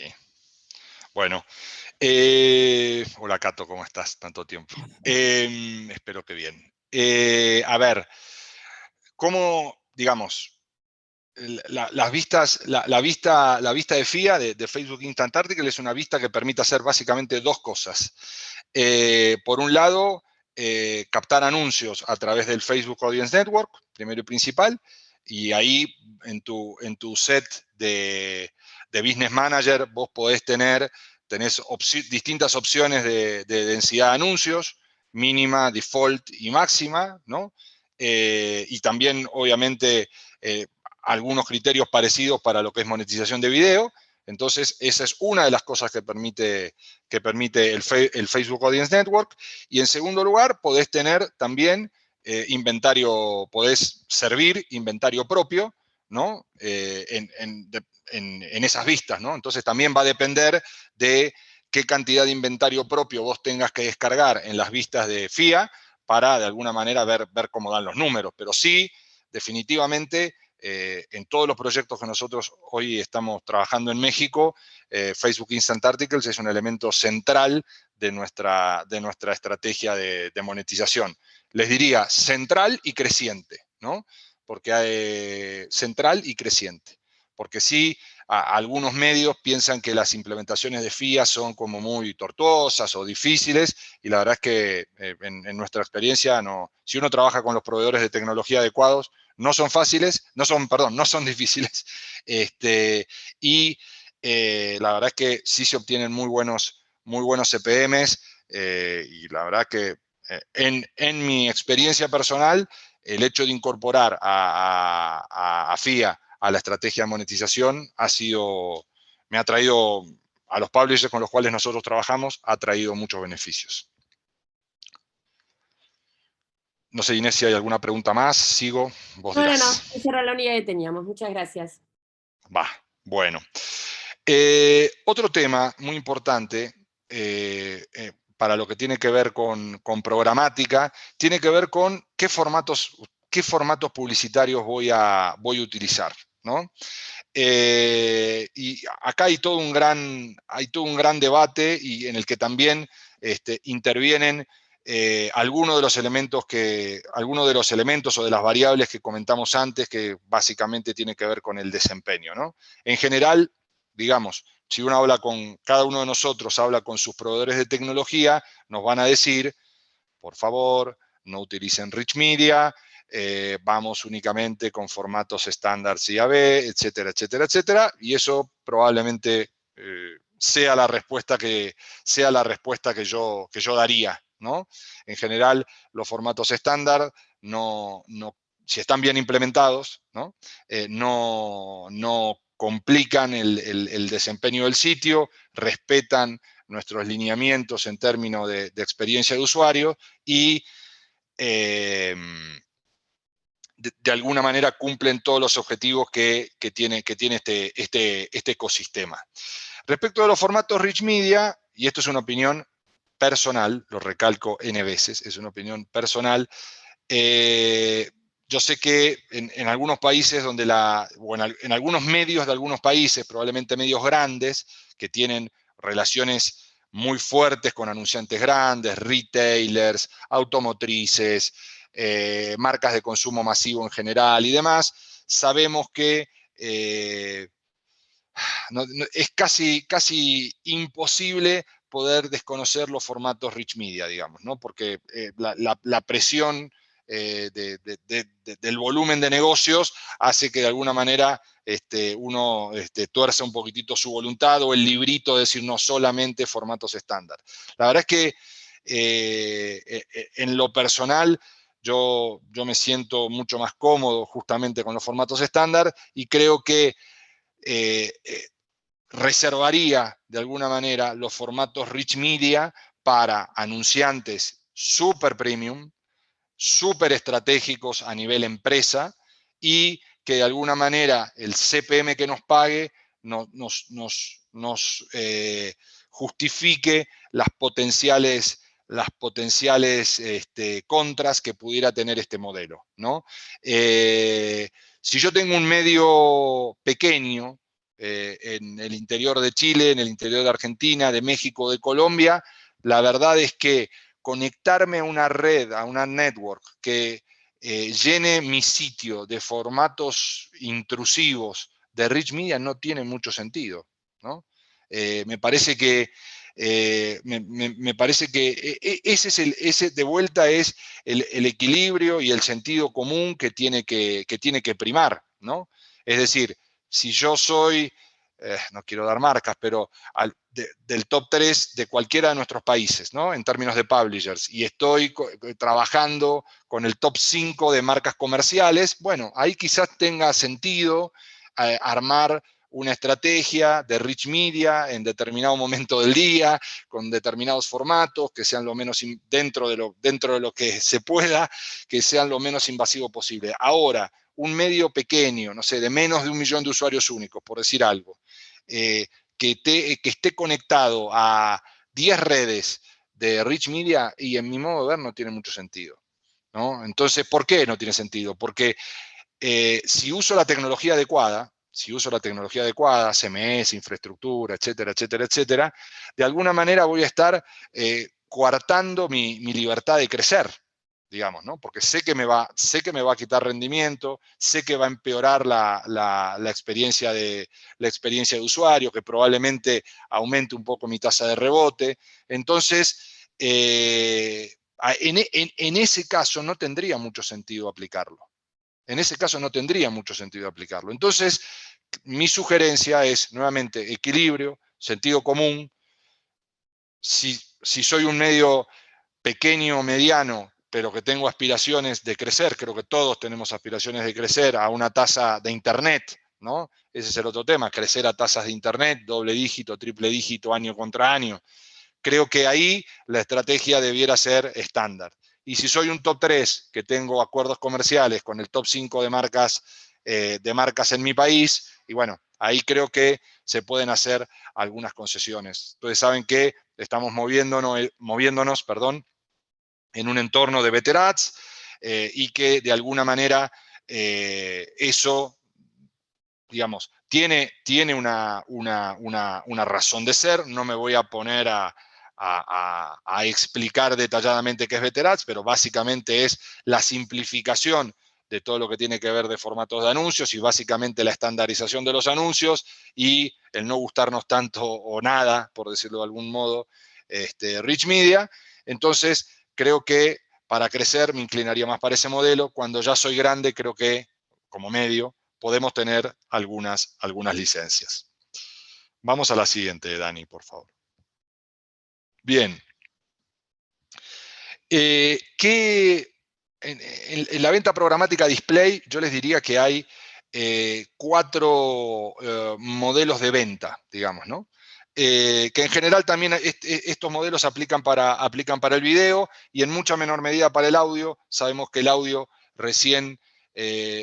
Bueno, hola Cato, ¿cómo estás? Tanto tiempo. Espero que bien. A ver, ¿cómo, digamos, las vistas, la vista de FIA de Facebook Instant Article es una vista que permite hacer básicamente dos cosas. Por un lado, captar anuncios a través del Facebook Audience Network, primero y principal, y ahí en tu set de Business Manager vos tenés distintas opciones de densidad de anuncios, mínima, default y máxima, ¿no? Y también, obviamente, algunos criterios parecidos para lo que es monetización de video. Entonces, esa es una de las cosas que permite el Facebook Audience Network. Y en segundo lugar, podés tener también podés servir inventario propio, ¿no? En esas vistas, ¿no? Entonces, también va a depender de qué cantidad de inventario propio vos tengas que descargar en las vistas de FIA para, de alguna manera, ver cómo dan los números. Pero sí, definitivamente, en todos los proyectos que nosotros hoy estamos trabajando en México, Facebook Instant Articles es un elemento central de nuestra estrategia de monetización. Les diría central y creciente, ¿no? Porque central y creciente. Porque sí, algunos medios piensan que las implementaciones de FIA son como muy tortuosas o difíciles, y la verdad es que en nuestra experiencia, no. Si uno trabaja con los proveedores de tecnología adecuados, no son fáciles, no son difíciles, y la verdad es que sí se obtienen muy buenos CPMs, y la verdad que en mi experiencia personal, el hecho de incorporar a FIA a la estrategia de monetización me ha traído, a los publishers con los cuales nosotros trabajamos, ha traído muchos beneficios. No sé, Inés, si hay alguna pregunta más. Sigo, vos dirás. No, esa era la única que teníamos. Muchas gracias. Va, bueno. Otro tema muy importante para lo que tiene que ver con programática, tiene que ver con qué formatos publicitarios voy a utilizar, ¿no? Y acá hay todo un gran debate, y en el que también intervienen algunos de los elementos o de las variables que comentamos antes, que básicamente tiene que ver con el desempeño, ¿no? En general, digamos, si cada uno de nosotros habla con sus proveedores de tecnología, nos van a decir, por favor, no utilicen Rich Media, vamos únicamente con formatos estándar CAB, etcétera, etcétera, etcétera, y eso probablemente sea la respuesta que yo daría, ¿no? En general, los formatos estándar si están bien implementados, ¿no? No complican el desempeño del sitio, respetan nuestros lineamientos en términos de experiencia de usuario y de alguna manera cumplen todos los objetivos que tiene este ecosistema. Respecto de los formatos Rich Media, y esto es una opinión personal, lo recalco N veces, es una opinión personal, yo sé que en algunos países en algunos medios de algunos países, probablemente medios grandes, que tienen relaciones muy fuertes con anunciantes grandes, retailers, automotrices, marcas de consumo masivo en general y demás, sabemos que es casi imposible poder desconocer los formatos Rich Media, digamos, ¿no? Porque la presión del volumen de negocios hace que de alguna manera uno tuerza un poquitito su voluntad o el librito de decir no solamente formatos estándar. La verdad es que en lo personal yo me siento mucho más cómodo justamente con los formatos estándar y creo que reservaría de alguna manera los formatos Rich Media para anunciantes super premium, súper estratégicos a nivel empresa y que de alguna manera el CPM que nos pague nos justifique las potenciales contras que pudiera tener este modelo, ¿no? Si yo tengo un medio pequeño en el interior de Chile, en el interior de Argentina, de México, de Colombia, la verdad es que conectarme a una red, a una network que llene mi sitio de formatos intrusivos de Rich Media no tiene mucho sentido, ¿no? Me parece que ese de vuelta es el equilibrio y el sentido común que tiene que primar, ¿no? Es decir, si yo soy, no quiero dar marcas, pero del top 3 de cualquiera de nuestros países, ¿no? En términos de publishers, y estoy trabajando con el top 5 de marcas comerciales, bueno, ahí quizás tenga sentido armar una estrategia de Rich Media en determinado momento del día, con determinados formatos, que sean lo menos, dentro de lo que se pueda, que sean lo menos invasivo posible. Ahora, un medio pequeño, no sé, de menos de 1 millón de usuarios únicos, por decir algo, que esté conectado a 10 redes de Rich Media, y en mi modo de ver no tiene mucho sentido, ¿no? Entonces, ¿por qué no tiene sentido? Porque si uso la tecnología adecuada, CMS, infraestructura, etcétera, etcétera, etcétera, de alguna manera voy a estar coartando mi libertad de crecer, digamos, ¿no? Porque sé que me va a quitar rendimiento, sé que va a empeorar la experiencia de usuario, que probablemente aumente un poco mi tasa de rebote. Entonces, en ese caso no tendría mucho sentido aplicarlo. Entonces, mi sugerencia es, nuevamente, equilibrio, sentido común. Si soy un medio pequeño o mediano, pero que tengo aspiraciones de crecer, creo que todos tenemos aspiraciones de crecer a una tasa de Internet, ¿no? Ese es el otro tema, crecer a tasas de Internet, doble dígito, triple dígito, año contra año. Creo que ahí la estrategia debiera ser estándar. Y si soy un top 3, que tengo acuerdos comerciales con el top 5 de marcas en mi país, y bueno, ahí creo que se pueden hacer algunas concesiones. Entonces saben que estamos moviéndonos, en un entorno de Better Ads, y que de alguna manera eso, digamos, tiene una razón de ser. No me voy a poner a explicar detalladamente qué es Better Ads, pero básicamente es la simplificación de todo lo que tiene que ver de formatos de anuncios y básicamente la estandarización de los anuncios y el no gustarnos tanto o nada, por decirlo de algún modo, Rich Media. Entonces, creo que para crecer me inclinaría más para ese modelo. Cuando ya soy grande, creo que, como medio, podemos tener algunas licencias. Vamos a la siguiente, Dani, por favor. Bien. En la venta programática display, yo les diría que hay 4 modelos de venta, digamos, ¿no? Que en general también estos modelos aplican para el video y en mucha menor medida para el audio. Sabemos que el audio recién,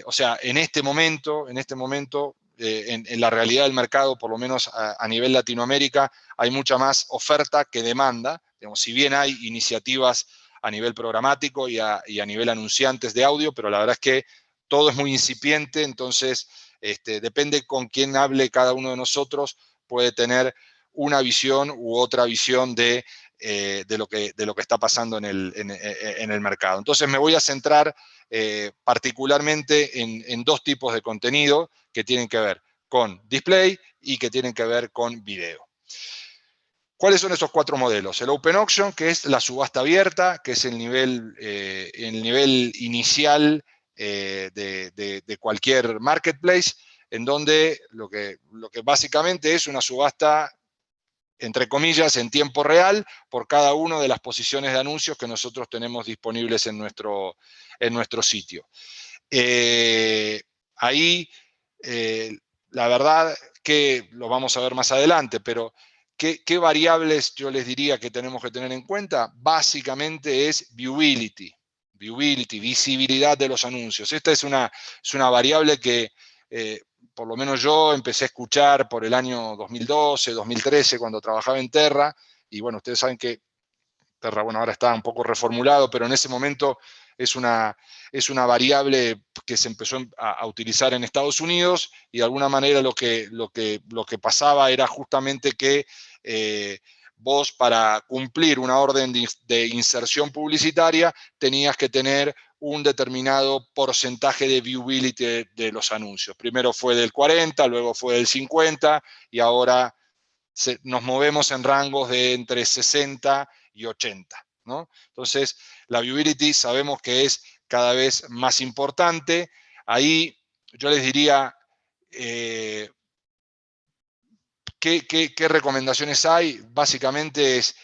o sea, en este momento, en la realidad del mercado, por lo menos a nivel Latinoamérica, hay mucha más oferta que demanda. Digamos, si bien hay iniciativas a nivel programático y a nivel anunciantes de audio, pero la verdad es que todo es muy incipiente, entonces depende con quién hable cada uno de nosotros, puede tener una visión u otra visión de lo que está pasando en el mercado. Entonces me voy a centrar particularmente en 2 tipos de contenido que tienen que ver con display y que tienen que ver con video. ¿Cuáles son esos 4 modelos? El Open Auction, que es la subasta abierta, que es el nivel inicial de cualquier marketplace, en donde lo que básicamente es una subasta, entre comillas, en tiempo real, por cada una de las posiciones de anuncios que nosotros tenemos disponibles en nuestro sitio. Ahí, la verdad que lo vamos a ver más adelante, pero ¿qué variables yo les diría que tenemos que tener en cuenta? Básicamente es viewability, visibilidad de los anuncios. Esta es una variable que por lo menos yo empecé a escuchar por el año 2012, 2013, cuando trabajaba en Terra, y bueno, ustedes saben que Terra, bueno, ahora está un poco reformulado, pero en ese momento es una variable que se empezó a utilizar en Estados Unidos, y de alguna manera lo que pasaba era justamente que vos, para cumplir una orden de inserción publicitaria, tenías que tener un determinado porcentaje de viewability de los anuncios. Primero fue del 40, luego fue del 50, y ahora nos movemos en rangos de entre 60 y 80, ¿no? Entonces, la viewability sabemos que es cada vez más importante. Ahí yo les diría, ¿qué recomendaciones hay? Básicamente es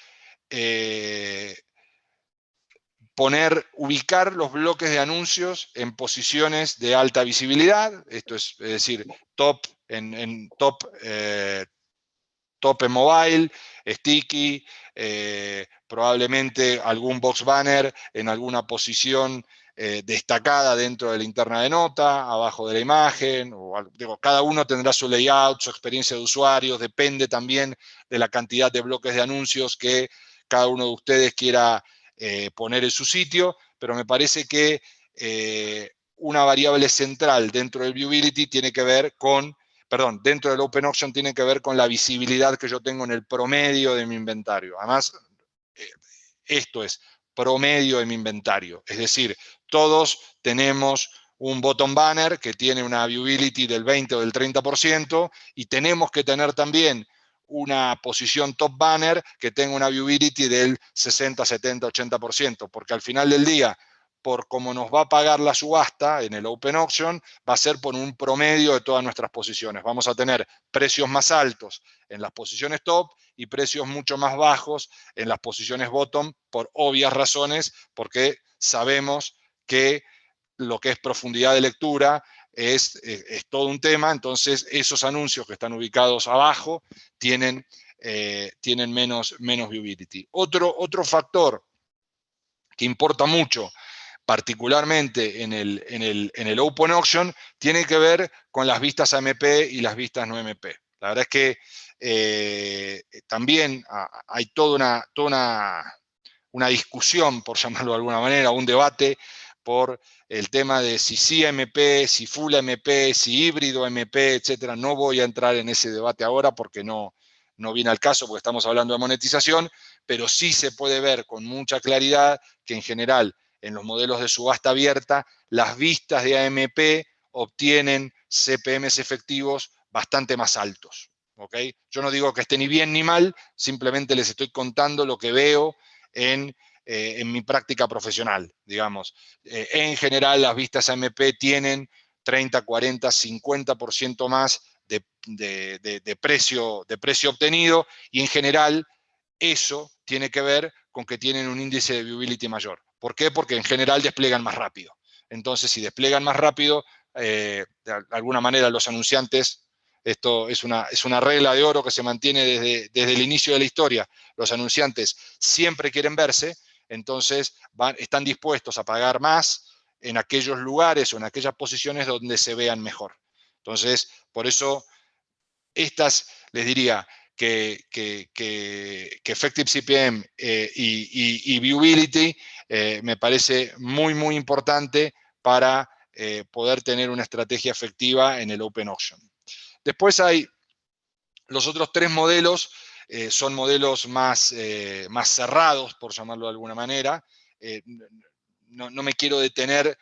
ubicar los bloques de anuncios en posiciones de alta visibilidad, esto es decir, top en mobile, sticky, probablemente algún box banner en alguna posición destacada dentro de la interna de nota, abajo de la imagen, cada uno tendrá su layout, su experiencia de usuarios, depende también de la cantidad de bloques de anuncios que cada uno de ustedes quiera poner en su sitio, pero me parece que una variable central dentro del viewability tiene que ver con, dentro del Open Auction tiene que ver con la visibilidad que yo tengo en el promedio de mi inventario. Además, esto es promedio de mi inventario. Es decir, todos tenemos un bottom banner que tiene una viewability del 20 o del 30%, y tenemos que tener también una posición top banner que tenga una viewability del 60, 70, 80%, porque al final del día, por cómo nos va a pagar la subasta en el Open Auction, va a ser por un promedio de todas nuestras posiciones. Vamos a tener precios más altos en las posiciones top y precios mucho más bajos en las posiciones bottom, por obvias razones, porque sabemos que lo que es profundidad de lectura es todo un tema. Entonces esos anuncios que están ubicados abajo tienen menos viewability. Otro factor que importa mucho, particularmente en el Open Auction, tiene que ver con las vistas AMP y las vistas no MP. La verdad es que también hay toda una discusión, por llamarlo de alguna manera, un debate por el tema de si sí MP, si full MP, si híbrido MP, etcétera. No voy a entrar en ese debate ahora porque no viene al caso, porque estamos hablando de monetización, pero sí se puede ver con mucha claridad que en general en los modelos de subasta abierta las vistas de AMP obtienen CPMs efectivos bastante más altos. ¿Okay? Yo no digo que esté ni bien ni mal, simplemente les estoy contando lo que veo en en mi práctica profesional, digamos. En general, las vistas AMP tienen 30, 40, 50% más de precio obtenido, y en general eso tiene que ver con que tienen un índice de viewability mayor. ¿Por qué? Porque en general despliegan más rápido. Entonces, si despliegan más rápido, de alguna manera los anunciantes, esto es una regla de oro que se mantiene desde el inicio de la historia, los anunciantes siempre quieren verse, entonces están dispuestos a pagar más en aquellos lugares o en aquellas posiciones donde se vean mejor. Entonces, por eso, les diría que Effective CPM y Viewability me parece muy, muy importante para poder tener una estrategia efectiva en el Open Auction. Después hay los otros 3 modelos, son modelos más cerrados, por llamarlo de alguna manera. No me quiero detener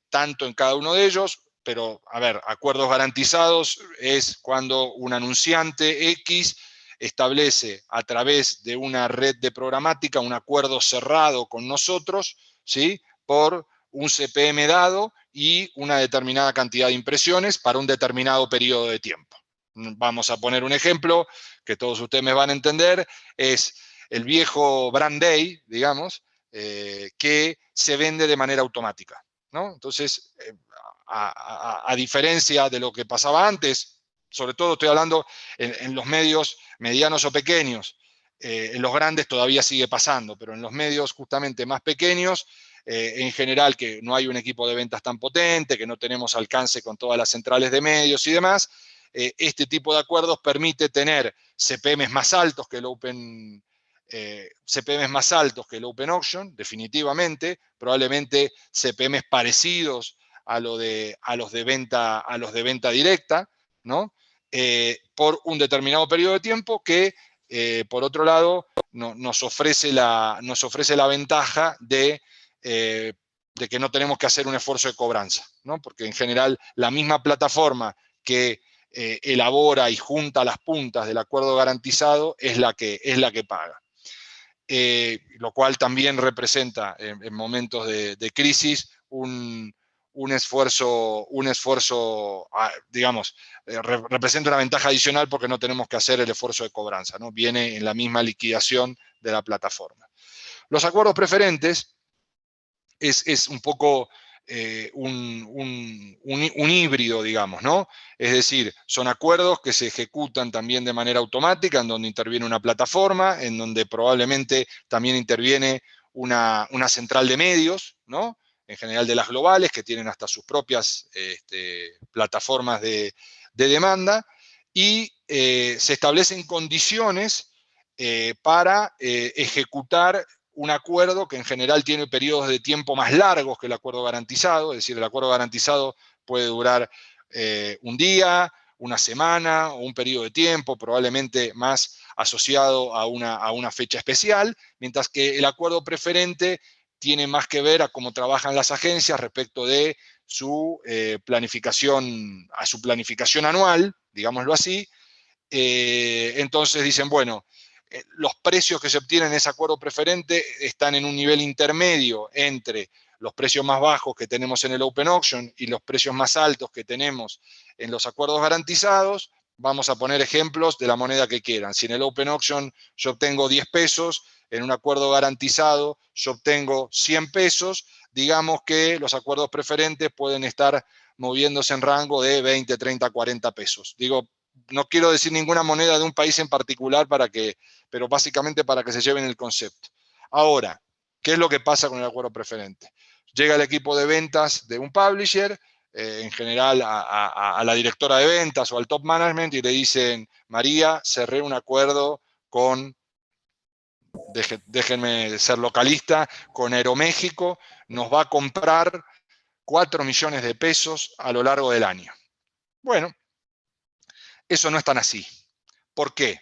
tanto en cada uno de ellos, pero, a ver, acuerdos garantizados es cuando un anunciante X establece a través de una red de programática un acuerdo cerrado con nosotros, ¿sí?, por un CPM dado y una determinada cantidad de impresiones para un determinado periodo de tiempo. Vamos a poner un ejemplo que todos ustedes me van a entender, es el viejo Brand Day, digamos, que se vende de manera automática, ¿no? Entonces, a diferencia de lo que pasaba antes, sobre todo estoy hablando en los medios medianos o pequeños, en los grandes todavía sigue pasando, pero en los medios justamente más pequeños, en general que no hay un equipo de ventas tan potente, que no tenemos alcance con todas las centrales de medios y demás, este tipo de acuerdos permite tener CPMs más altos que el Open Auction, definitivamente, probablemente CPMs parecidos a los de venta directa, ¿no? Por un determinado periodo de tiempo que, por otro lado, nos ofrece la ventaja de que no tenemos que hacer un esfuerzo de cobranza, ¿no? Porque en general la misma plataforma que elabora y junta las puntas del acuerdo garantizado es la que paga. Lo cual también representa en momentos de crisis un esfuerzo, digamos, representa una ventaja adicional porque no tenemos que hacer el esfuerzo de cobranza, ¿no? Viene en la misma liquidación de la plataforma. Los acuerdos preferentes es un poco un híbrido, digamos, ¿no? Es decir, son acuerdos que se ejecutan también de manera automática, en donde interviene una plataforma, en donde probablemente también interviene una central de medios, ¿no? En general de las globales, que tienen hasta sus propias plataformas de demanda, y se establecen condiciones para ejecutar un acuerdo que en general tiene periodos de tiempo más largos que el acuerdo garantizado, es decir, el acuerdo garantizado puede durar un día, una semana o un periodo de tiempo, probablemente más asociado a una fecha especial, mientras que el acuerdo preferente tiene más que ver a cómo trabajan las agencias respecto de su planificación anual, digámoslo así. Entonces dicen, bueno, los precios que se obtienen en ese acuerdo preferente están en un nivel intermedio entre los precios más bajos que tenemos en el Open Auction y los precios más altos que tenemos en los acuerdos garantizados. Vamos a poner ejemplos de la moneda que quieran. Si en el Open Auction yo obtengo 10 pesos, en un acuerdo garantizado yo obtengo 100 pesos, digamos que los acuerdos preferentes pueden estar moviéndose en rango de 20, 30, 40 pesos. Digo, no quiero decir ninguna moneda de un país en particular pero básicamente para que se lleven el concepto. Ahora, ¿qué es lo que pasa con el acuerdo preferente? Llega el equipo de ventas de un publisher, en general a la directora de ventas o al top management, y le dicen, María, cerré un acuerdo con, déjenme ser localista, con Aeroméxico, nos va a comprar 4 millones de pesos a lo largo del año. Bueno, eso no es tan así. ¿Por qué?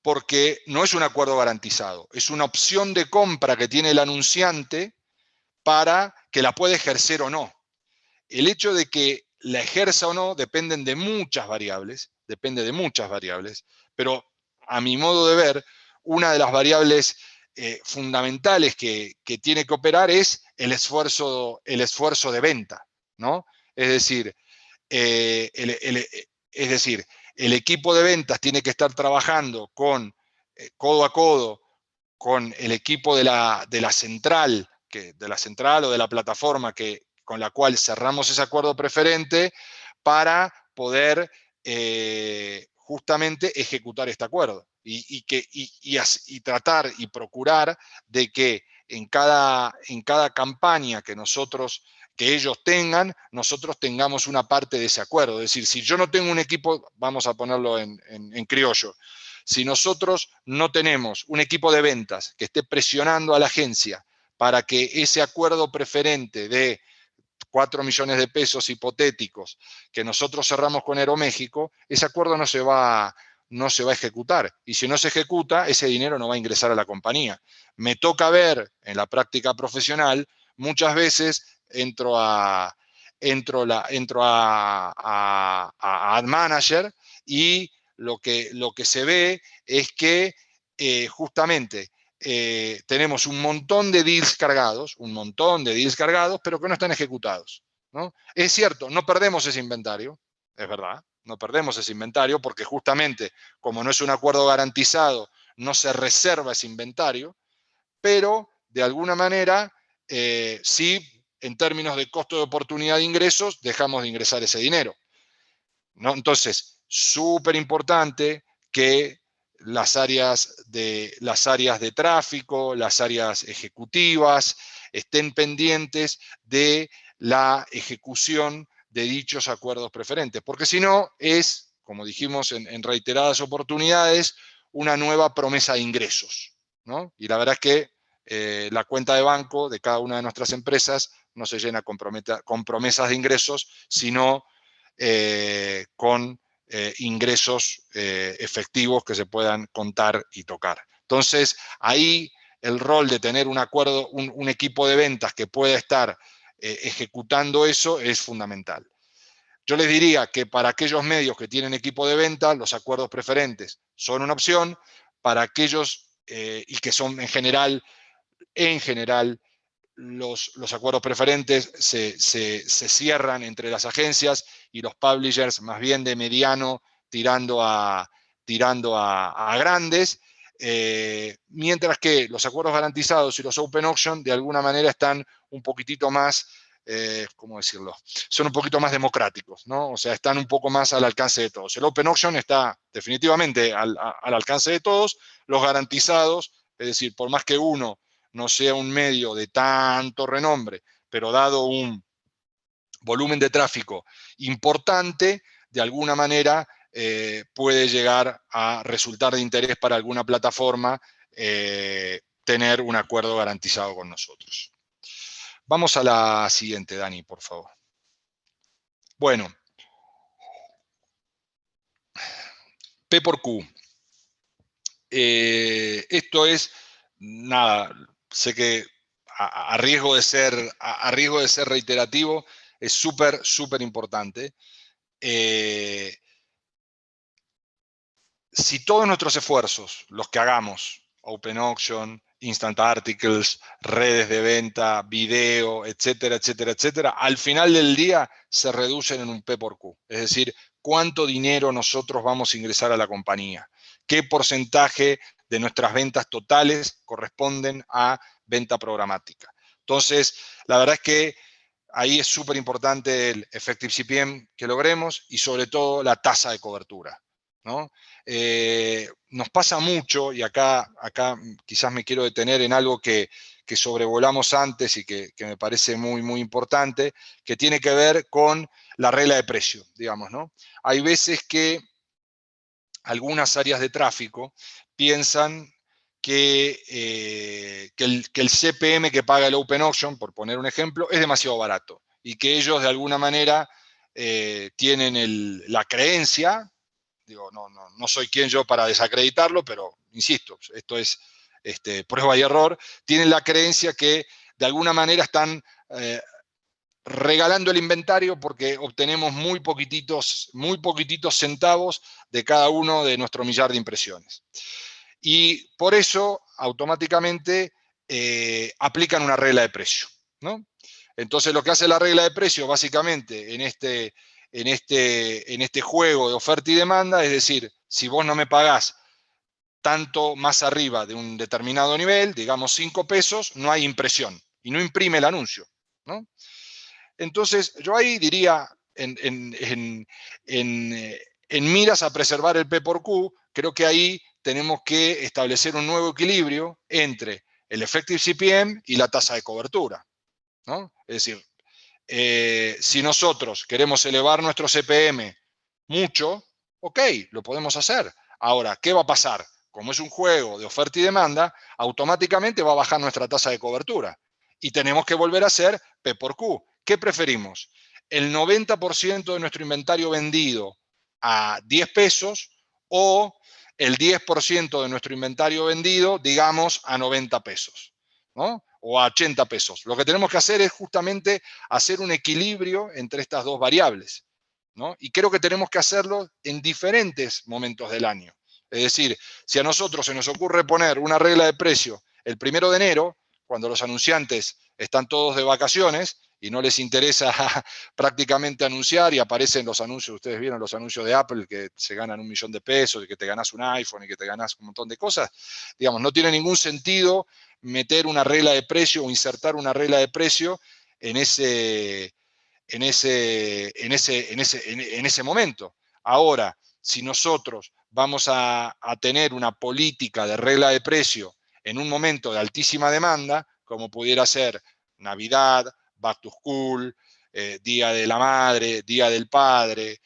Porque no es un acuerdo garantizado, es una opción de compra que tiene el anunciante para que la pueda ejercer o no. El hecho de que la ejerza o no depende de muchas variables, pero a mi modo de ver, una de las variables fundamentales que tiene que operar es el esfuerzo de venta, ¿no? Es decir, el equipo de ventas tiene que estar trabajando codo a codo con el equipo de la central, o de la plataforma con la cual cerramos ese acuerdo preferente para poder justamente ejecutar este acuerdo y tratar y procurar de que en cada campaña que ellos tengan, nosotros tengamos una parte de ese acuerdo. Es decir, si yo no tengo un equipo, vamos a ponerlo en criollo, si nosotros no tenemos un equipo de ventas que esté presionando a la agencia para que ese acuerdo preferente de 4 millones de pesos hipotéticos que nosotros cerramos con Aeroméxico, ese acuerdo no se va a ejecutar. Y si no se ejecuta, ese dinero no va a ingresar a la compañía. Me toca ver en la práctica profesional, muchas veces entro a Ad Manager y lo que se ve es que justamente tenemos un montón de deals cargados, pero que no están ejecutados, ¿no? Es cierto, no perdemos ese inventario, es verdad, no perdemos ese inventario porque justamente como no es un acuerdo garantizado, no se reserva ese inventario, pero de alguna manera sí, en términos de costo de oportunidad de ingresos, dejamos de ingresar ese dinero, ¿no? Entonces, súper importante que las áreas de tráfico, las áreas ejecutivas, estén pendientes de la ejecución de dichos acuerdos preferentes, porque si no es, como dijimos en reiteradas oportunidades, una nueva promesa de ingresos, ¿no? Y la verdad es que la cuenta de banco de cada una de nuestras empresas no se llena con promesas de ingresos, sino con ingresos efectivos que se puedan contar y tocar. Entonces, ahí el rol de tener un acuerdo, un equipo de ventas que pueda estar ejecutando eso es fundamental. Yo les diría que para aquellos medios que tienen equipo de venta, los acuerdos preferentes son una opción. Para aquellos, y que son en general, los acuerdos preferentes se cierran entre las agencias y los publishers más bien de mediano tirando a grandes, mientras que los acuerdos garantizados y los open auction de alguna manera están un poquitito más, ¿cómo decirlo? Son un poquito más democráticos, ¿no? O sea, están un poco más al alcance de todos. El open auction está definitivamente al alcance de todos. Los garantizados, es decir, por más que uno no sea un medio de tanto renombre, pero dado un volumen de tráfico importante, de alguna manera puede llegar a resultar de interés para alguna plataforma tener un acuerdo garantizado con nosotros. Vamos a la siguiente, Dani, por favor. Bueno, P por Q. Esto es, nada, sé que a riesgo de ser reiterativo, es súper, súper importante. Si todos nuestros esfuerzos, los que hagamos, Open Auction, Instant Articles, redes de venta, video, etcétera, etcétera, etcétera, al final del día se reducen en un P por Q. Es decir, cuánto dinero nosotros vamos a ingresar a la compañía, qué porcentaje de nuestras ventas totales corresponden a venta programática. Entonces, la verdad es que ahí es súper importante el Effective CPM que logremos y sobre todo la tasa de cobertura, ¿no? Nos pasa mucho, y acá quizás me quiero detener en algo que sobrevolamos antes y que me parece muy, muy importante, que tiene que ver con la regla de precio, digamos, ¿no? Hay veces que algunas áreas de tráfico piensan que el CPM que paga el Open Auction, por poner un ejemplo, es demasiado barato y que ellos de alguna manera tienen la creencia, digo, no soy quien yo para desacreditarlo, pero insisto, esto es prueba y error, tienen la creencia que de alguna manera están regalando el inventario porque obtenemos muy poquititos centavos de cada uno de nuestro millar de impresiones. y por eso automáticamente aplican una regla de precio, ¿no? Entonces lo que hace la regla de precio básicamente en este juego de oferta y demanda, es decir, si vos no me pagás tanto más arriba de un determinado nivel, digamos 5 pesos, no hay impresión y no imprime el anuncio, ¿no? Entonces yo ahí diría, en miras a preservar el P por Q, creo que ahí tenemos que establecer un nuevo equilibrio entre el effective CPM y la tasa de cobertura, ¿no? Es decir, si nosotros queremos elevar nuestro CPM mucho, ok, lo podemos hacer. Ahora, ¿qué va a pasar? Como es un juego de oferta y demanda, automáticamente va a bajar nuestra tasa de cobertura. Y tenemos que volver a hacer P por Q. ¿Qué preferimos? ¿El 90% de nuestro inventario vendido a 10 pesos o el 10% de nuestro inventario vendido, digamos, a 90 pesos, ¿no? O a 80 pesos? Lo que tenemos que hacer es justamente hacer un equilibrio entre estas dos variables, ¿no? Y creo que tenemos que hacerlo en diferentes momentos del año. Es decir, si a nosotros se nos ocurre poner una regla de precio el 1 de enero, cuando los anunciantes están todos de vacaciones y no les interesa prácticamente anunciar y aparecen los anuncios, ustedes vieron los anuncios de Apple que se ganan 1 millón de pesos y que te ganas un iPhone y que te ganas un montón de cosas, digamos, no tiene ningún sentido meter una regla de precio o insertar una regla de precio en ese momento. Ahora, si nosotros vamos a tener una política de regla de precio en un momento de altísima demanda, como pudiera ser Navidad, Back to School, Día de la Madre, Día del Padre,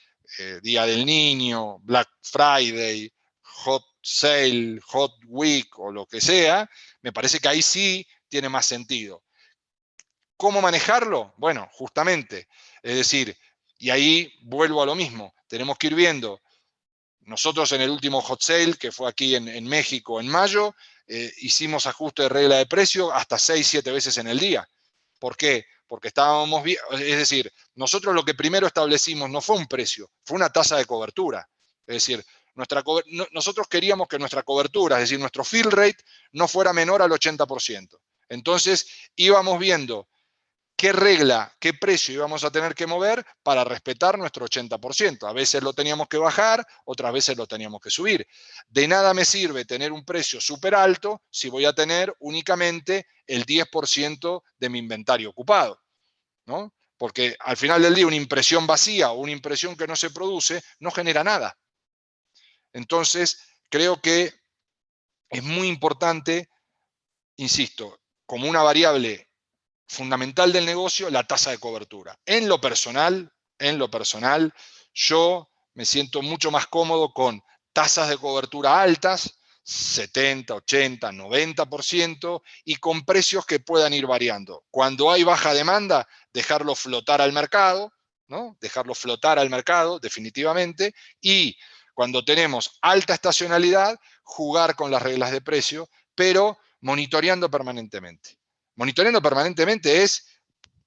Día del Niño, Black Friday, Hot Sale, Hot Week o lo que sea, me parece que ahí sí tiene más sentido. ¿Cómo manejarlo? Bueno, justamente, es decir, y ahí vuelvo a lo mismo, tenemos que ir viendo. Nosotros en el último hot sale, que fue aquí en México en mayo, hicimos ajuste de regla de precio hasta 6, 7 veces en el día. ¿Por qué? Porque estábamos bien, es decir, nosotros lo que primero establecimos no fue un precio, fue una tasa de cobertura. Es decir, nosotros queríamos que nuestra cobertura, es decir, nuestro fill rate, no fuera menor al 80%. Entonces íbamos viendo qué regla, qué precio íbamos a tener que mover para respetar nuestro 80%. A veces lo teníamos que bajar, otras veces lo teníamos que subir. De nada me sirve tener un precio súper alto si voy a tener únicamente el 10% de mi inventario ocupado, ¿no? Porque al final del día una impresión vacía o una impresión que no se produce no genera nada. Entonces, creo que es muy importante, insisto, como una variable fundamental del negocio, la tasa de cobertura. En lo personal, yo me siento mucho más cómodo con tasas de cobertura altas, 70, 80, 90%, y con precios que puedan ir variando. Cuando hay baja demanda, dejarlo flotar al mercado, ¿no? Dejarlo flotar al mercado, definitivamente, y cuando tenemos alta estacionalidad, jugar con las reglas de precio, pero monitoreando permanentemente. Monitoreando permanentemente es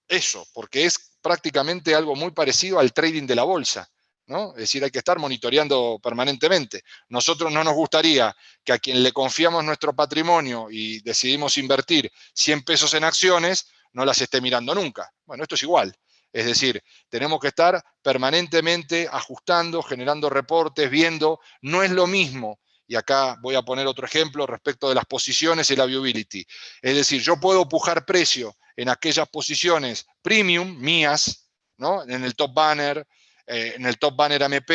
eso, porque es prácticamente algo muy parecido al trading de la bolsa, ¿no? Es decir, hay que estar monitoreando permanentemente. Nosotros no nos gustaría que a quien le confiamos nuestro patrimonio y decidimos invertir 100 pesos en acciones, no las esté mirando nunca. Bueno, esto es igual. Es decir, tenemos que estar permanentemente ajustando, generando reportes, viendo. No es lo mismo, y acá voy a poner otro ejemplo respecto de las posiciones y la viewability. Es decir, yo puedo pujar precio en aquellas posiciones premium mías, ¿no? En el top banner AMP,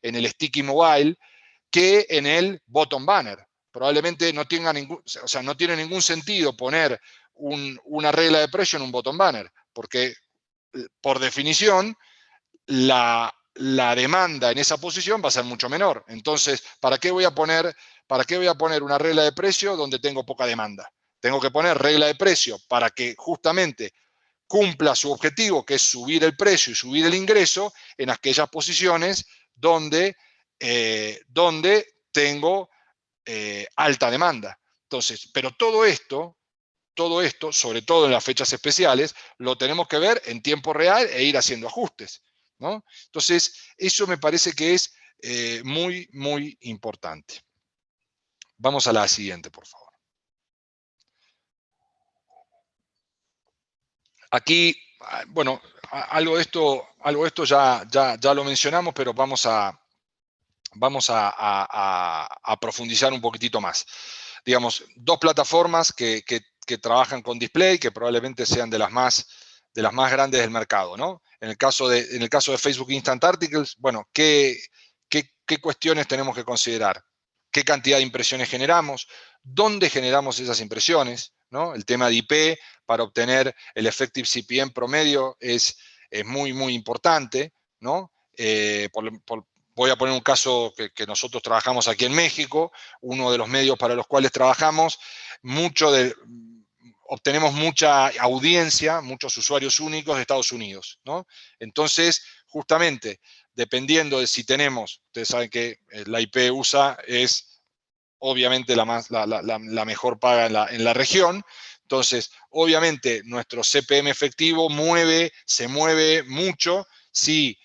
en el sticky mobile, que en el bottom banner. Probablemente no tenga no tiene ningún sentido poner una regla de precio en un bottom banner, porque por definición la demanda en esa posición va a ser mucho menor. Entonces, ¿para qué voy a poner una regla de precio donde tengo poca demanda? Tengo que poner regla de precio para que justamente cumpla su objetivo, que es subir el precio y subir el ingreso en aquellas posiciones donde tengo alta demanda. Entonces, pero todo esto, sobre todo en las fechas especiales, lo tenemos que ver en tiempo real e ir haciendo ajustes, ¿no? Entonces, eso me parece que es muy, muy importante. Vamos a la siguiente, por favor. Aquí, bueno, algo de esto ya lo mencionamos, pero vamos a profundizar un poquitito más. Digamos, dos plataformas que trabajan con display, que probablemente sean de las más grandes del mercado, ¿no? En el caso de Facebook Instant Articles, bueno, ¿qué cuestiones tenemos que considerar? ¿Qué cantidad de impresiones generamos? ¿Dónde generamos esas impresiones? ¿No? El tema de IP para obtener el effective CPM promedio es muy, muy importante, ¿no? Voy a poner un caso que nosotros trabajamos aquí en México, uno de los medios para los cuales trabajamos, obtenemos mucha audiencia, muchos usuarios únicos de Estados Unidos, ¿no? Entonces, justamente, dependiendo de si tenemos, ustedes saben que la IP USA es obviamente la mejor paga en la región. Entonces, obviamente, nuestro CPM efectivo se mueve mucho si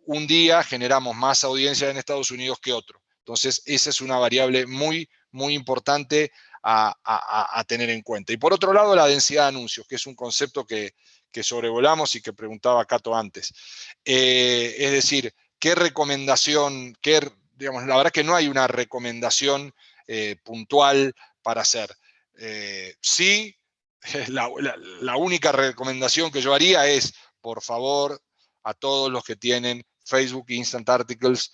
un día generamos más audiencia en Estados Unidos que otro. Entonces, esa es una variable muy, muy importante a tener en cuenta. Y por otro lado, la densidad de anuncios, que es un concepto que sobrevolamos y que preguntaba Cato antes. Es decir, ¿qué recomendación, digamos, la verdad que no hay una recomendación puntual para hacer? Sí, la única recomendación que yo haría es, por favor, a todos los que tienen Facebook Instant Articles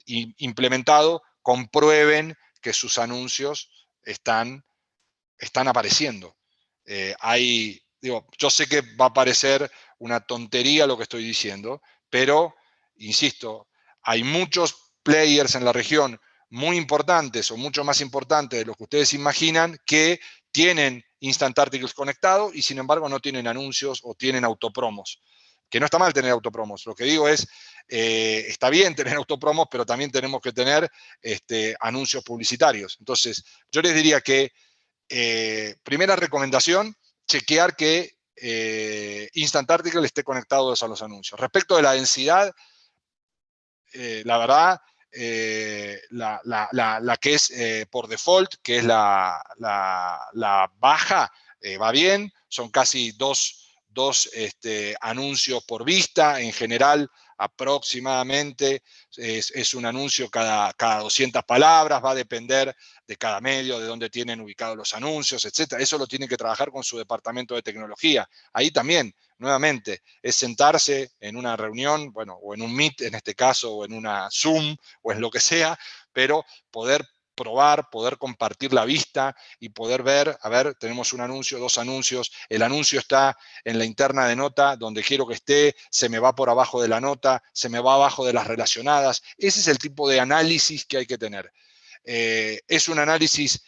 implementado, comprueben que sus anuncios están apareciendo. Yo sé que va a parecer una tontería lo que estoy diciendo, pero, insisto, hay muchos players en la región muy importantes o mucho más importantes de lo que ustedes imaginan que tienen Instant Articles conectado y sin embargo no tienen anuncios o tienen autopromos. Que no está mal tener autopromos. Lo que digo es, está bien tener autopromos, pero también tenemos que tener anuncios publicitarios. Entonces, yo les diría que primera recomendación, chequear que Instant Article esté conectado a los anuncios. Respecto de la densidad, la verdad, la que es por default, que es la baja, va bien, son casi dos anuncios por vista, en general aproximadamente es un anuncio cada 200 palabras, va a depender de cada medio, de dónde tienen ubicados los anuncios, etc. Eso lo tienen que trabajar con su departamento de tecnología. Ahí también, nuevamente, es sentarse en una reunión, bueno, o en un Meet en este caso, o en una Zoom, o en lo que sea, pero poder probar, poder compartir la vista y poder ver, a ver, tenemos un anuncio, dos anuncios, el anuncio está en la interna de nota, donde quiero que esté, se me va por abajo de la nota, se me va abajo de las relacionadas. Ese es el tipo de análisis que hay que tener. ¿Es un análisis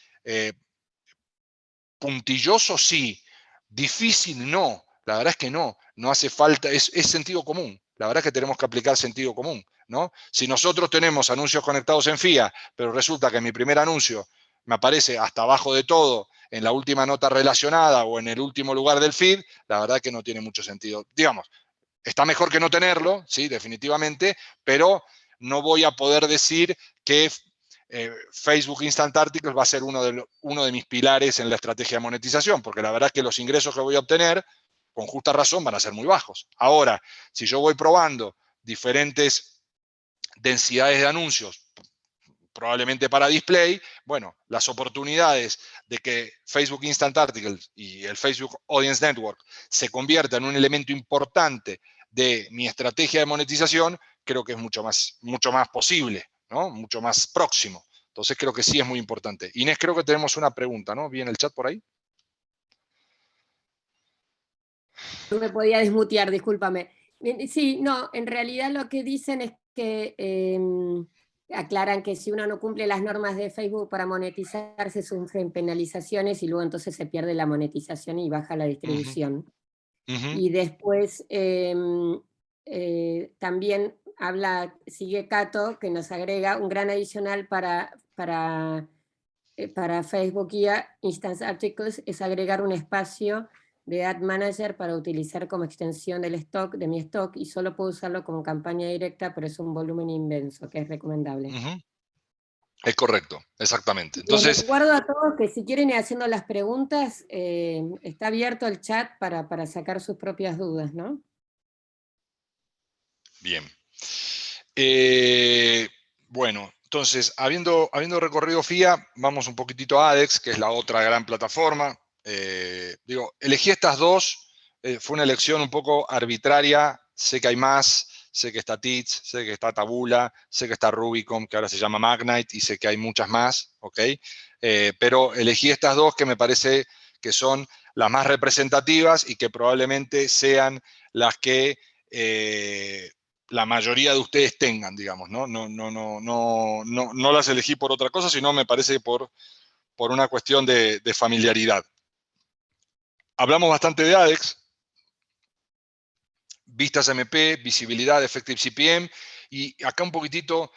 puntilloso? Sí. Difícil, no. La verdad es que no hace falta, es sentido común. La verdad es que tenemos que aplicar sentido común, ¿no? Si nosotros tenemos anuncios conectados en FIA, pero resulta que mi primer anuncio me aparece hasta abajo de todo, en la última nota relacionada o en el último lugar del feed, la verdad que no tiene mucho sentido. Digamos, está mejor que no tenerlo, sí, definitivamente, pero no voy a poder decir que Facebook Instant Articles va a ser uno de mis pilares en la estrategia de monetización, porque la verdad es que los ingresos que voy a obtener, con justa razón, van a ser muy bajos. Ahora, si yo voy probando diferentes densidades de anuncios, probablemente para display, bueno, las oportunidades de que Facebook Instant Articles y el Facebook Audience Network se conviertan en un elemento importante de mi estrategia de monetización, creo que es mucho más posible, ¿no? Mucho más próximo. Entonces creo que sí es muy importante. Inés, creo que tenemos una pregunta, ¿no? ¿Vi en el chat por ahí? No me podía desmutear, discúlpame. Sí, no, en realidad lo que dicen es que aclaran que si uno no cumple las normas de Facebook para monetizar, se sufren penalizaciones y luego entonces se pierde la monetización y baja la distribución. Y después también sigue Cato, que nos agrega un gran adicional para Facebook y Instant Articles, es agregar un espacio de Ad Manager para utilizar como extensión de mi stock, y solo puedo usarlo como campaña directa, pero es un volumen inmenso, que es recomendable. Es correcto, exactamente. Les Entonces, recuerdo a todos que si quieren ir haciendo las preguntas, está abierto el chat para sacar sus propias dudas, ¿no? bien. Bueno, entonces, habiendo recorrido FIA, vamos un poquitito a ADEX, que es la otra gran plataforma. Elegí estas dos, fue una elección un poco arbitraria, sé que hay más, sé que está TITS, sé que está Tabula, sé que está Rubicon, que ahora se llama Magnite, y sé que hay muchas más, ¿ok? Pero elegí estas dos que me parece que son las más representativas y que probablemente sean las que la mayoría de ustedes tengan, digamos, ¿no? No las elegí por otra cosa, sino me parece por una cuestión de familiaridad. Hablamos bastante de ADEX, vistas MP, visibilidad, Effective CPM, y acá un poquitito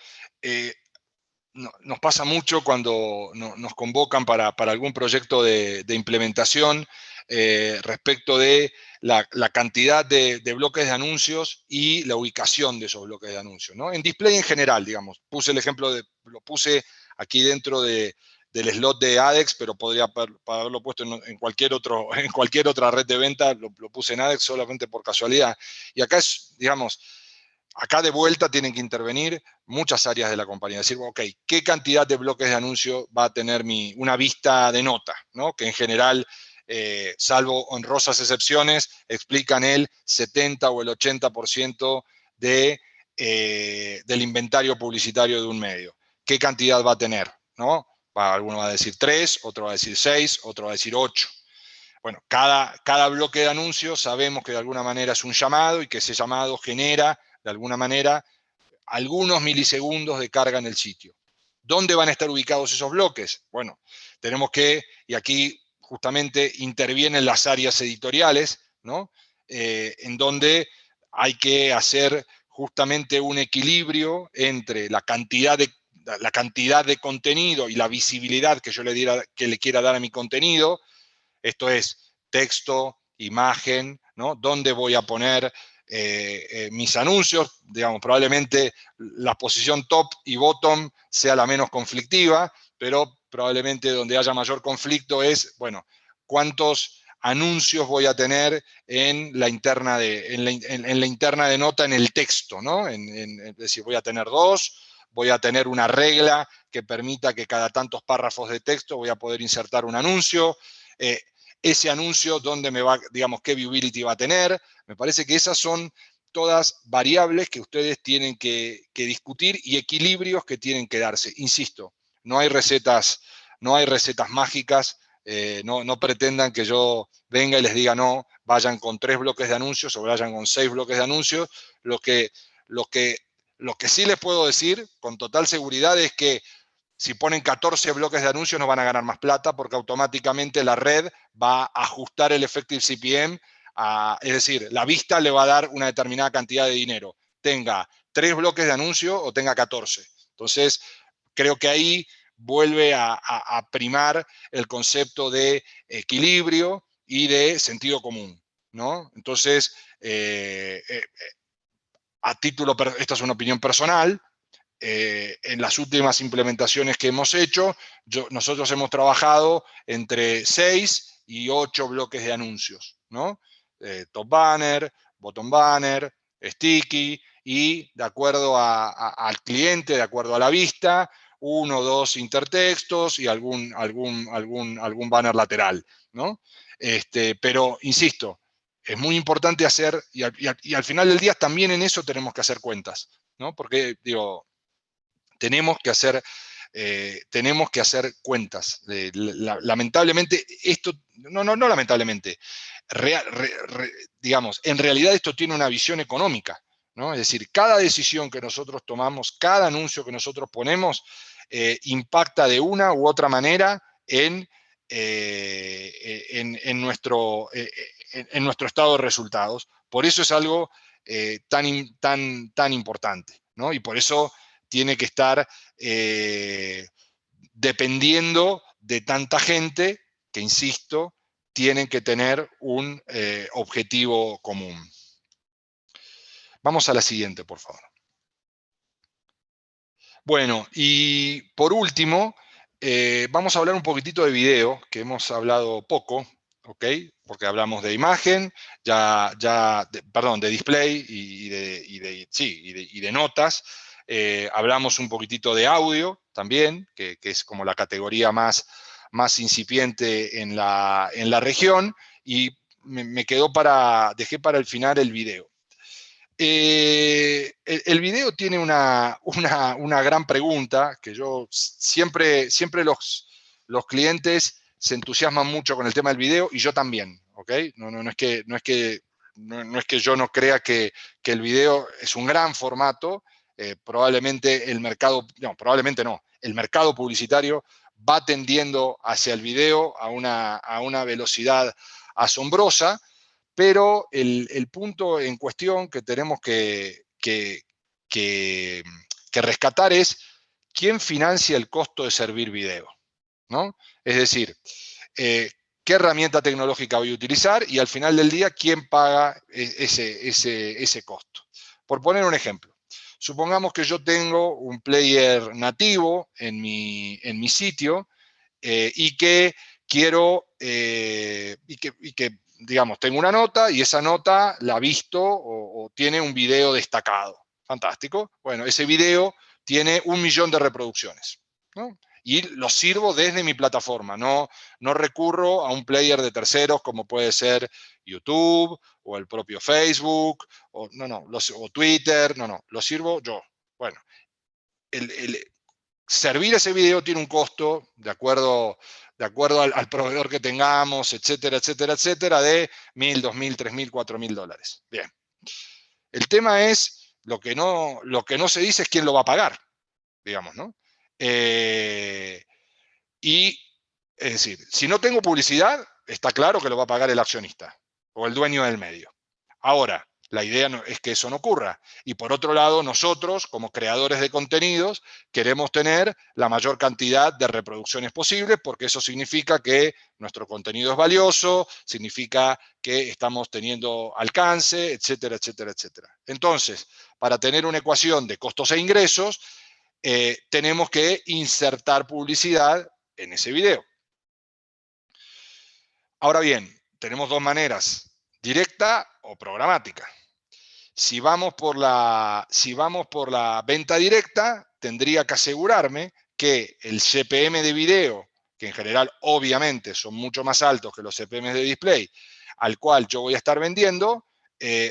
nos pasa mucho cuando nos convocan para algún proyecto de implementación respecto de la cantidad de bloques de anuncios y la ubicación de esos bloques de anuncios, ¿no? En display en general, digamos, puse el ejemplo lo puse aquí dentro del slot de ADEX, pero podría haberlo puesto en cualquier otra red de venta, lo puse en ADEX solamente por casualidad. Y acá es, digamos, acá de vuelta tienen que intervenir muchas áreas de la compañía. Decir, ok, ¿qué cantidad de bloques de anuncio va a tener una vista de nota? ¿No? Que en general, salvo honrosas excepciones, explican el 70 o el 80% del inventario publicitario de un medio. ¿Qué cantidad va a tener? ¿No? Alguno va a decir 3, otro va a decir 6, otro va a decir 8. Bueno, cada bloque de anuncios sabemos que de alguna manera es un llamado y que ese llamado genera, de alguna manera, algunos milisegundos de carga en el sitio. ¿Dónde van a estar ubicados esos bloques? Bueno, tenemos que, y aquí justamente intervienen las áreas editoriales, ¿no? En donde hay que hacer justamente un equilibrio entre la cantidad de contenido y la visibilidad que yo le quiera dar a mi contenido. Esto es texto, imagen, ¿no? ¿Dónde voy a poner mis anuncios? Digamos, probablemente la posición top y bottom sea la menos conflictiva, pero probablemente donde haya mayor conflicto es, bueno, ¿cuántos anuncios voy a tener en la interna de nota, en el texto, ¿no? Es decir, voy a tener 2, voy a tener una regla que permita que cada tantos párrafos de texto voy a poder insertar un anuncio. Ese anuncio, dónde me va, digamos, qué viewability va a tener. Me parece que esas son todas variables que ustedes tienen que discutir y equilibrios que tienen que darse. Insisto, no hay recetas mágicas, no pretendan que yo venga y les diga no, vayan con 3 bloques de anuncios o vayan con 6 bloques de anuncios. Lo que sí les puedo decir con total seguridad es que si ponen 14 bloques de anuncios no van a ganar más plata porque automáticamente la red va a ajustar el effective CPM, es decir, la vista le va a dar una determinada cantidad de dinero, tenga 3 bloques de anuncio o tenga 14. Entonces, creo que ahí vuelve a primar el concepto de equilibrio y de sentido común, ¿no? Entonces, esta es una opinión personal. En las últimas implementaciones que hemos hecho, nosotros hemos trabajado entre 6 y 8 bloques de anuncios, ¿no? Top banner, bottom banner, sticky, y de acuerdo al cliente, de acuerdo a la vista, 1 o 2 intertextos y algún banner lateral, ¿no? Pero, insisto, es muy importante hacer, y al final del día también en eso tenemos que hacer cuentas, ¿no? Porque, digo, tenemos que hacer cuentas. Lamentablemente, esto, no lamentablemente, digamos, en realidad esto tiene una visión económica, ¿no? Es decir, cada decisión que nosotros tomamos, cada anuncio que nosotros ponemos, impacta de una u otra manera en nuestro estado de resultados. Por eso es algo tan importante, ¿no? Y por eso tiene que estar dependiendo de tanta gente que, insisto, tienen que tener un objetivo común. Vamos a la siguiente, por favor. Bueno, y por último, vamos a hablar un poquitito de video, que hemos hablado poco, ¿ok? Porque hablamos de imagen, perdón, de display y de notas. Hablamos un poquitito de audio también, que es como la categoría más incipiente en la región, y dejé para el final el video. El video tiene una gran pregunta que yo siempre los clientes se entusiasman mucho con el tema del video, y yo también, ¿ok? No es que yo no crea que el video es un gran formato. Probablemente el mercado, no, probablemente no, el mercado publicitario va tendiendo hacia el video a una velocidad asombrosa. Pero el punto en cuestión que tenemos que rescatar es quién financia el costo de servir video, ¿no? Es decir, qué herramienta tecnológica voy a utilizar, y al final del día, quién paga ese costo. Por poner un ejemplo, supongamos que yo tengo un player nativo en mi sitio, y que quiero, digamos, tengo una nota, y esa nota la ha visto o tiene un video destacado. Fantástico. Bueno, ese video tiene 1 millón de reproducciones, ¿no? Y lo sirvo desde mi plataforma, no recurro a un player de terceros como puede ser YouTube o el propio Facebook o Twitter, lo sirvo yo. Bueno, servir ese video tiene un costo, de acuerdo al proveedor que tengamos, etcétera, etcétera, etcétera, de $1.000, $2.000, $3.000, $4.000. Bien. El tema es, lo que no se dice es quién lo va a pagar, digamos, ¿no? Y, es decir, si no tengo publicidad, está claro que lo va a pagar el accionista o el dueño del medio. Ahora, la idea es que eso no ocurra. Y por otro lado, nosotros, como creadores de contenidos, queremos tener la mayor cantidad de reproducciones posibles, porque eso significa que nuestro contenido es valioso, significa que estamos teniendo alcance, etcétera, etcétera, etcétera. Entonces, para tener una ecuación de costos e ingresos, tenemos que insertar publicidad en ese video. Ahora bien, tenemos dos maneras: directa o programática. Si vamos por la venta directa, tendría que asegurarme que el CPM de video, que en general obviamente son mucho más altos que los CPM de display, al cual yo voy a estar vendiendo,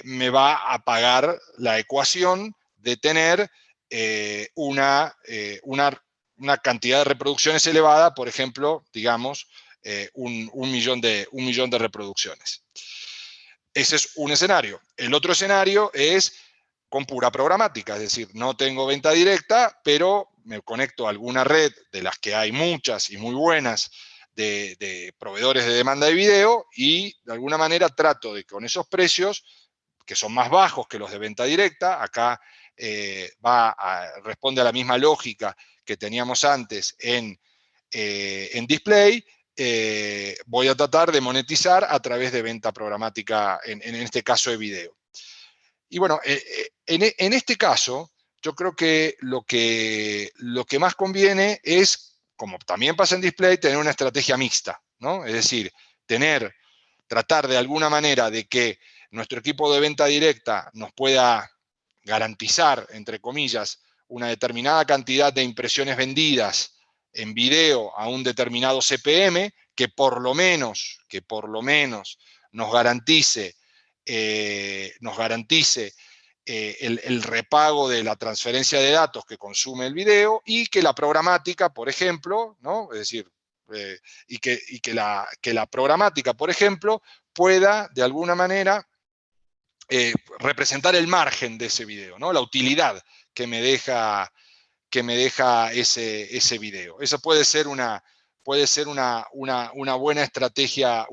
me va a pagar la ecuación de tener una cantidad de reproducciones elevada, por ejemplo, digamos, 1 millón de reproducciones. Ese es un escenario. El otro escenario es con pura programática, es decir, no tengo venta directa, pero me conecto a alguna red, de las que hay muchas y muy buenas, de proveedores de demanda de video, y de alguna manera trato de, con esos precios, que son más bajos que los de venta directa, acá responde a la misma lógica que teníamos antes en display, voy a tratar de monetizar a través de venta programática, en este caso de video. Y bueno, en este caso, yo creo que lo que más conviene es, como también pasa en display, tener una estrategia mixta, ¿no? Es decir, tratar de alguna manera de que nuestro equipo de venta directa nos pueda garantizar, entre comillas, una determinada cantidad de impresiones vendidas en video a un determinado CPM, que por lo menos nos garantice el repago de la transferencia de datos que consume el video, y que la programática, por ejemplo, ¿no? Es decir, y que la programática, por ejemplo, pueda de alguna manera representar el margen de ese video, ¿no? La utilidad que me deja ese video. Eso puede ser una buena estrategia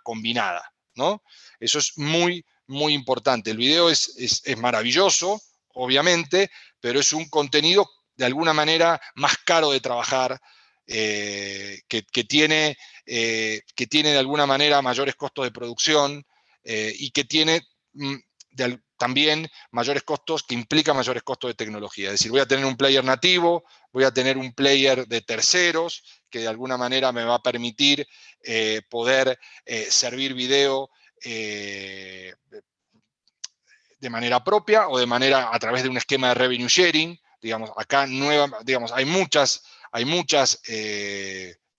combinada, ¿no? Eso es muy, muy importante. El video es maravilloso, obviamente, pero es un contenido de alguna manera más caro de trabajar, que tiene de alguna manera mayores costos de producción, y que tiene también mayores costos, que implican mayores costos de tecnología. Es decir, voy a tener un player nativo, voy a tener un player de terceros, que de alguna manera me va a permitir poder servir video de manera propia o de manera a través de un esquema de revenue sharing. Digamos, acá digamos, hay muchas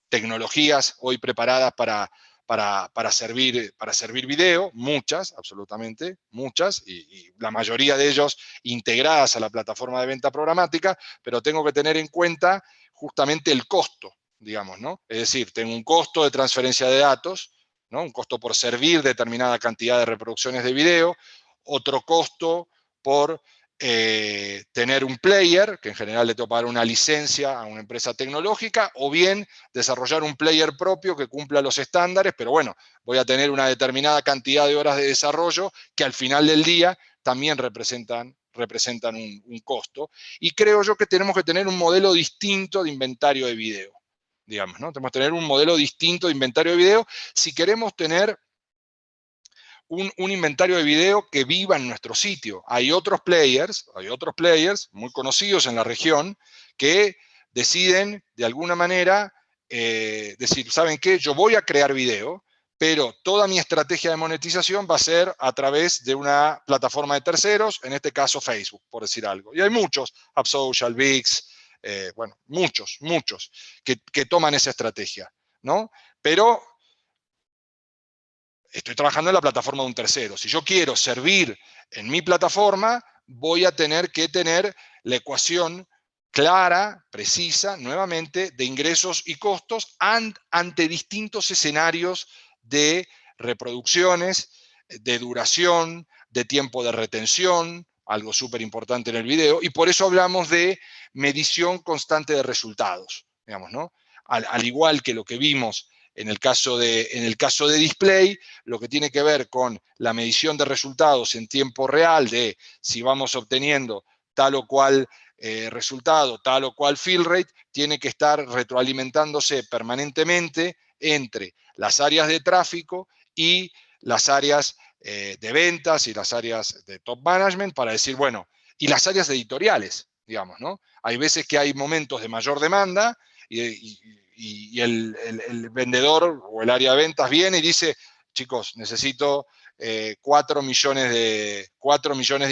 tecnologías hoy preparadas para servir video, muchas, absolutamente, muchas, y la mayoría de ellos integradas a la plataforma de venta programática, pero tengo que tener en cuenta justamente el costo, digamos, ¿no? Es decir, tengo un costo de transferencia de datos, ¿no? Un costo por servir determinada cantidad de reproducciones de video, otro costo por tener un player, que en general le tengo que pagar una licencia a una empresa tecnológica, o bien desarrollar un player propio que cumpla los estándares, pero bueno, voy a tener una determinada cantidad de horas de desarrollo que al final del día también representan un costo. Y creo yo que tenemos que tener un modelo distinto de inventario de video, digamos, ¿no? Tenemos que tener un modelo distinto de inventario de video si queremos tener un inventario de video que viva en nuestro sitio. Hay otros players muy conocidos en la región que deciden de alguna manera decir, ¿saben qué? Yo voy a crear video, pero toda mi estrategia de monetización va a ser a través de una plataforma de terceros, en este caso Facebook, por decir algo. Y hay muchos, AppSocial, VIX, bueno, muchos, que toman esa estrategia, ¿no? Pero estoy trabajando en la plataforma de un tercero. Si yo quiero servir en mi plataforma, voy a tener que tener la ecuación clara, precisa, nuevamente, de ingresos y costos ante distintos escenarios de reproducciones, de duración, de tiempo de retención, algo súper importante en el video, y por eso hablamos de medición constante de resultados, digamos, ¿no? Al igual que lo que vimos en el caso de display, lo que tiene que ver con la medición de resultados en tiempo real de si vamos obteniendo tal o cual resultado, tal o cual fill rate, tiene que estar retroalimentándose permanentemente entre las áreas de tráfico y las áreas de ventas y las áreas de top management para decir, bueno, y las áreas editoriales, digamos, ¿no? Hay veces que hay momentos de mayor demanda y el vendedor o el área de ventas viene y dice, chicos, necesito 4 millones de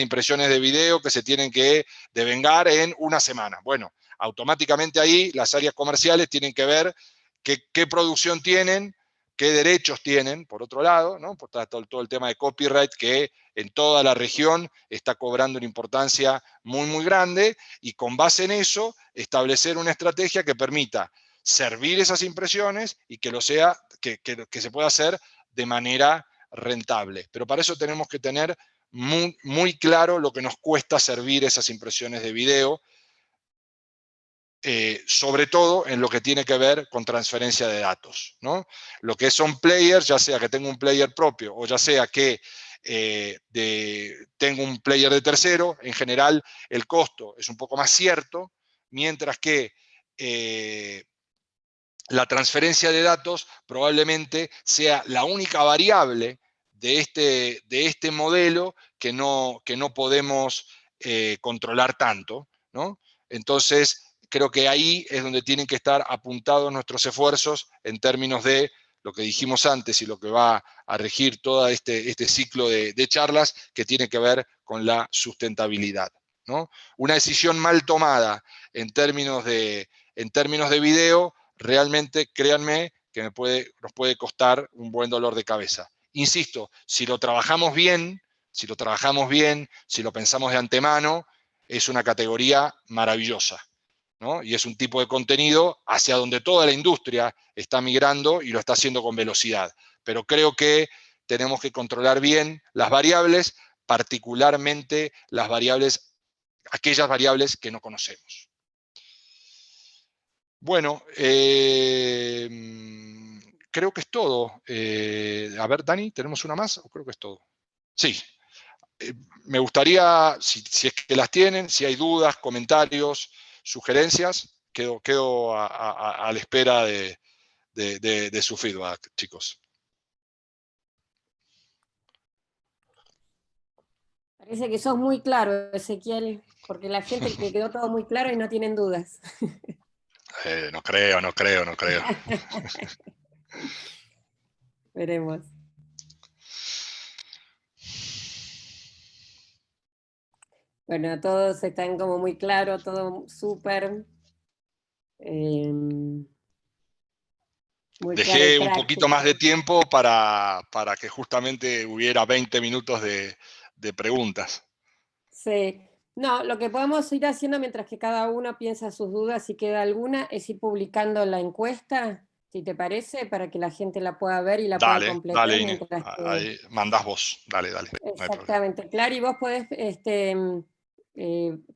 impresiones de video que se tienen que devengar en una semana. Bueno, automáticamente ahí las áreas comerciales tienen que ver qué producción tienen, qué derechos tienen, por otro lado, ¿no? Por todo el tema de copyright que en toda la región está cobrando una importancia muy, muy grande, y con base en eso establecer una estrategia que permita servir esas impresiones y que se pueda hacer de manera rentable. Pero para eso tenemos que tener muy, muy claro lo que nos cuesta servir esas impresiones de video, sobre todo en lo que tiene que ver con transferencia de datos, ¿no? Lo que son players, ya sea que tengo un player propio o ya sea que tengo un player de tercero, en general el costo es un poco más cierto, mientras que la transferencia de datos probablemente sea la única variable de este modelo que no podemos controlar tanto, ¿no? Entonces, creo que ahí es donde tienen que estar apuntados nuestros esfuerzos en términos de lo que dijimos antes y lo que va a regir todo este ciclo de charlas, que tiene que ver con la sustentabilidad, ¿no? Una decisión mal tomada en términos de video, realmente, créanme, que nos puede costar un buen dolor de cabeza. Insisto, si lo trabajamos bien, si lo pensamos de antemano, es una categoría maravillosa, ¿no? Y es un tipo de contenido hacia donde toda la industria está migrando y lo está haciendo con velocidad. Pero creo que tenemos que controlar bien las variables, particularmente aquellas variables que no conocemos. Bueno, creo que es todo. A ver, Dani, ¿tenemos una más o creo que es todo? Sí. Me gustaría, si es que las tienen, si hay dudas, comentarios, sugerencias, quedo a la espera de su feedback, chicos. Parece que sos muy claro, Ezequiel, porque la gente le quedó todo muy claro y no tienen dudas. No creo, no creo, no creo. Veremos. Bueno, todos están como muy claro, todo súper. Muy claro y Dejé un poquito más práctico. de tiempo para que justamente hubiera 20 minutos de preguntas. Sí. No, lo que podemos ir haciendo mientras que cada uno piensa sus dudas, si queda alguna, es ir publicando la encuesta, si te parece, para que la gente la pueda ver y la pueda Dale, completar dale, Ine. mientras que... Ahí mandás vos. Dale, dale. No hay problema. Exactamente, claro, y vos podés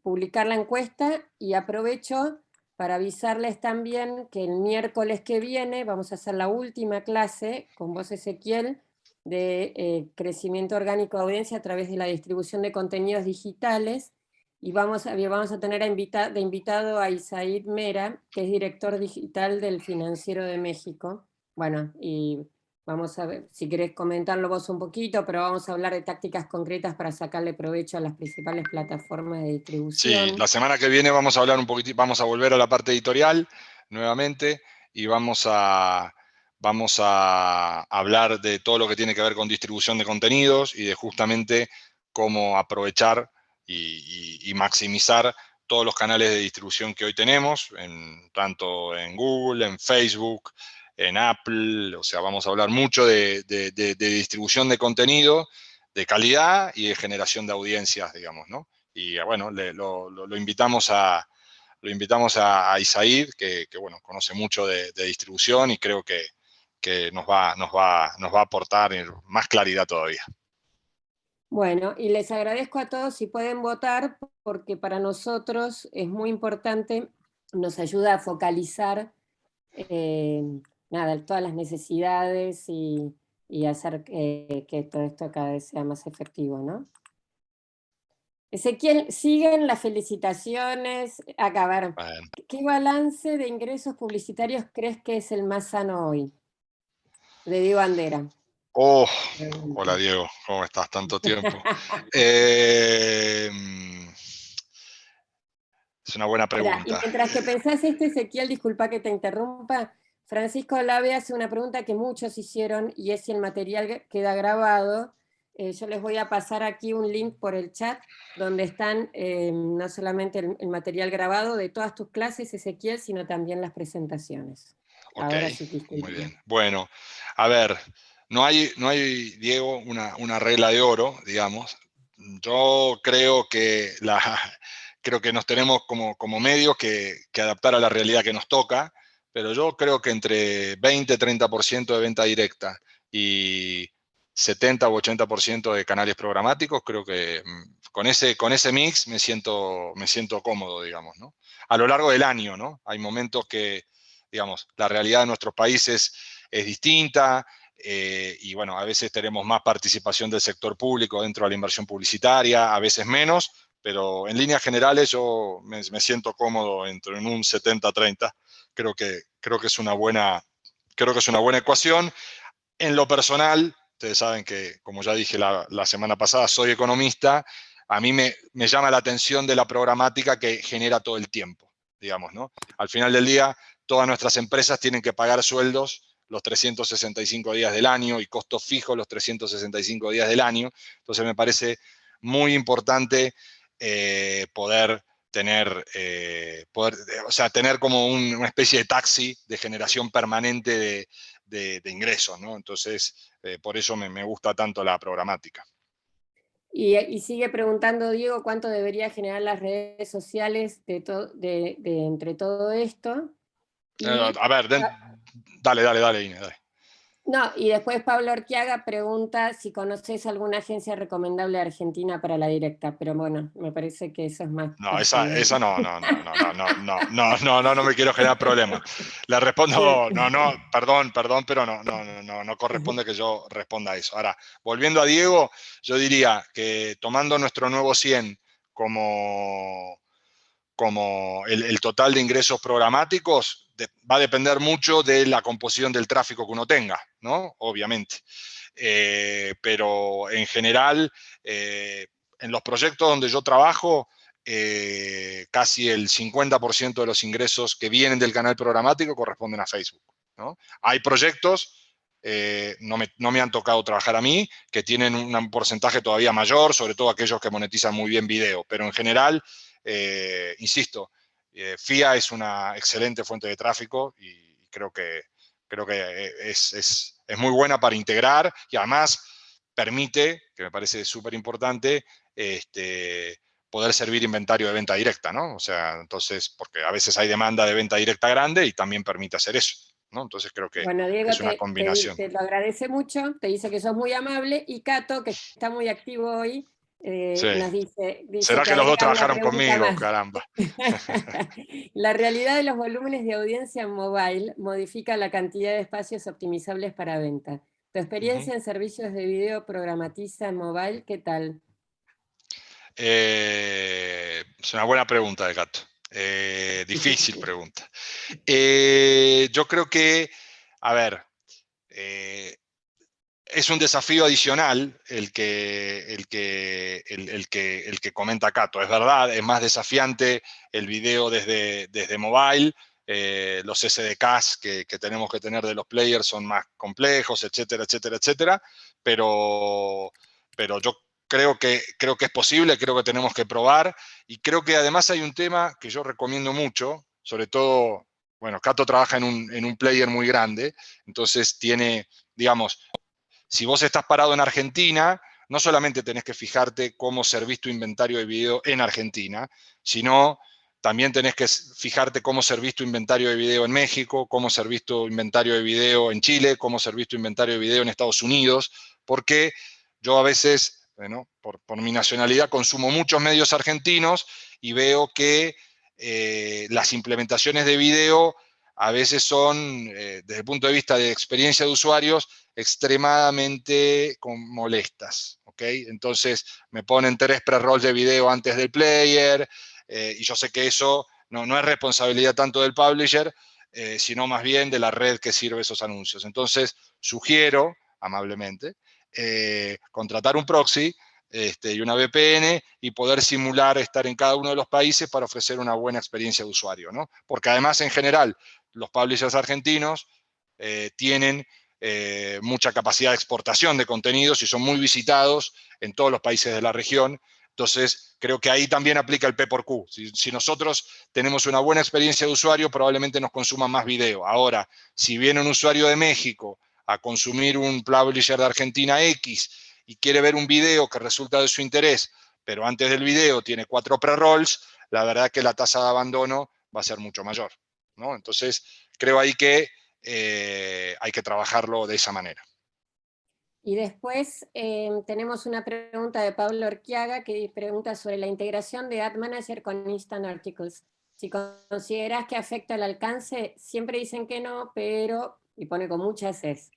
publicar la encuesta y aprovecho para avisarles también que el miércoles que viene vamos a hacer la última clase con vos, Ezequiel, de crecimiento orgánico de audiencia a través de la distribución de contenidos digitales y vamos a tener de invitado a Isaid Mera, que es director digital del Financiero de México. Bueno, y vamos a ver, si querés comentarlo vos un poquito, pero vamos a hablar de tácticas concretas para sacarle provecho a las principales plataformas de Sí, distribución. la semana que viene vamos a hablar un poquitito, vamos a volver a la parte editorial nuevamente y vamos a hablar de todo lo que tiene que ver con distribución de contenidos y de justamente cómo aprovechar y maximizar todos los canales de distribución que hoy tenemos, tanto en Google, en Facebook, en Apple. O sea, vamos a hablar mucho de distribución de contenido, de calidad y de generación de audiencias, digamos, ¿no? Y bueno, lo invitamos a Isaid, que bueno, conoce mucho de distribución y creo que nos va a aportar más claridad todavía. Bueno, y les agradezco a todos si pueden votar, porque para nosotros es muy importante, nos ayuda a focalizar nada, todas las necesidades y hacer que todo esto cada vez sea más efectivo, ¿no? Ezequiel, siguen las felicitaciones. Acá, a ver, Bueno. ¿qué balance de ingresos publicitarios crees que es el más sano hoy? De Diego Bandera. Oh, hola Pregunta. Diego, ¿cómo estás? Tanto tiempo. Es una buena Espera, y pregunta. mientras que pensás esto, Ezequiel, disculpa que te interrumpa, Francisco Lave hace una pregunta que muchos hicieron y es si el material queda grabado. Yo les voy a pasar aquí un link por el chat donde están no solamente el material grabado de todas tus clases, Ezequiel, sino también las presentaciones. Ok, Ahora sí te muy escucho. bien. Bueno, a ver, no hay, Diego, una regla de oro, digamos. Yo creo que, creo que nos tenemos como medios que adaptar a la realidad que nos toca, pero yo creo que entre 20-30% de venta directa y 70 u 80% de canales programáticos, creo que con ese mix me siento cómodo, digamos, ¿no? A lo largo del año, ¿no? Hay momentos que, digamos, la realidad de nuestros países es distinta, y bueno, a veces tenemos más participación del sector público dentro de la inversión publicitaria, a veces menos, pero en líneas generales yo me siento cómodo en un 70-30. Creo que es una buena ecuación. En lo personal, ustedes saben que, como ya dije la semana pasada, soy economista. A mí me llama la atención de la programática que genera todo el tiempo, digamos, ¿no? Al final del día, todas nuestras empresas tienen que pagar sueldos los 365 días del año y costos fijos los 365 días del año. Entonces me parece muy importante poder tener como una especie de taxi de generación permanente de ingresos, ¿no? Entonces, por eso me gusta tanto la programática. Y sigue preguntando Diego cuánto debería generar las redes sociales de entre todo esto. Y A ver, dale, Inés, dale. no, y después Pablo Orquiaga pregunta si conoces alguna agencia recomendable de Argentina para la directa, pero bueno, me parece que eso es más No, personal. esa no me quiero generar problemas. Le Sí. respondo, no, perdón, pero no corresponde que yo responda a eso. Ahora, volviendo a Diego, yo diría que tomando nuestro nuevo 100 como el total de ingresos programáticos, va a depender mucho de la composición del tráfico que uno tenga, ¿no? Obviamente. Pero en general, en los proyectos donde yo trabajo, casi el 50% de los ingresos que vienen del canal programático corresponden a Facebook, ¿no? Hay proyectos, no me han tocado trabajar a mí, que tienen un porcentaje todavía mayor, sobre todo aquellos que monetizan muy bien video, pero en general, insisto, FIA es una excelente fuente de tráfico y creo que es muy buena para integrar y además permite, que me parece súper importante, poder servir inventario de venta directa, ¿no? O sea, entonces, porque a veces hay demanda de venta directa grande y también permite hacer eso, ¿no? Entonces creo que Bueno, Diego, es una combinación. te lo agradece mucho, te dice que sos muy amable, y Cato, que está muy activo hoy, Sí. nos dice ¿Será que que los dos agrega una trabajaron pregunta conmigo? más. Caramba. La realidad de los volúmenes de audiencia en mobile modifica la cantidad de espacios optimizables para venta. ¿Tu experiencia en servicios de video programatiza en mobile, qué tal? Es una buena pregunta de Gato. Difícil pregunta. Yo creo que, a ver, es un desafío adicional el que comenta Cato. Es verdad, es más desafiante el video desde mobile. Los SDKs que tenemos que tener de los players son más complejos, etcétera, etcétera, etcétera. Pero yo creo que es posible, creo que tenemos que probar. Y creo que además hay un tema que yo recomiendo mucho, sobre todo, bueno, Cato trabaja en un player muy grande, entonces tiene, digamos, si vos estás parado en Argentina, no solamente tenés que fijarte cómo servís tu inventario de video en Argentina, sino también tenés que fijarte cómo servís tu inventario de video en México, cómo servís tu inventario de video en Chile, cómo servís tu inventario de video en Estados Unidos, porque yo a veces, bueno, por mi nacionalidad, consumo muchos medios argentinos y veo que las implementaciones de video a veces son, desde el punto de vista de experiencia de usuarios, extremadamente molestas, ¿ok? Entonces me ponen 3 pre-rolls de video antes del player, y yo sé que eso no es responsabilidad tanto del publisher, sino más bien de la red que sirve esos anuncios. Entonces sugiero, amablemente, contratar un proxy y una VPN y poder simular estar en cada uno de los países para ofrecer una buena experiencia de usuario, ¿no? Porque además, en general, los publishers argentinos tienen mucha capacidad de exportación de contenidos y son muy visitados en todos los países de la región. Entonces, creo que ahí también aplica el P por Q. Si nosotros tenemos una buena experiencia de usuario, probablemente nos consuman más video. Ahora, si viene un usuario de México a consumir un publisher de Argentina X y quiere ver un video que resulta de su interés, pero antes del video tiene 4 pre-rolls, la verdad que la tasa de abandono va a ser mucho mayor, ¿no? Entonces, creo ahí que hay que trabajarlo de esa manera. Y después tenemos una pregunta de Pablo Orquiaga, que pregunta sobre la integración de Ad Manager con Instant Articles. Si consideras que afecta el alcance, siempre dicen que no, pero, y pone con muchas es.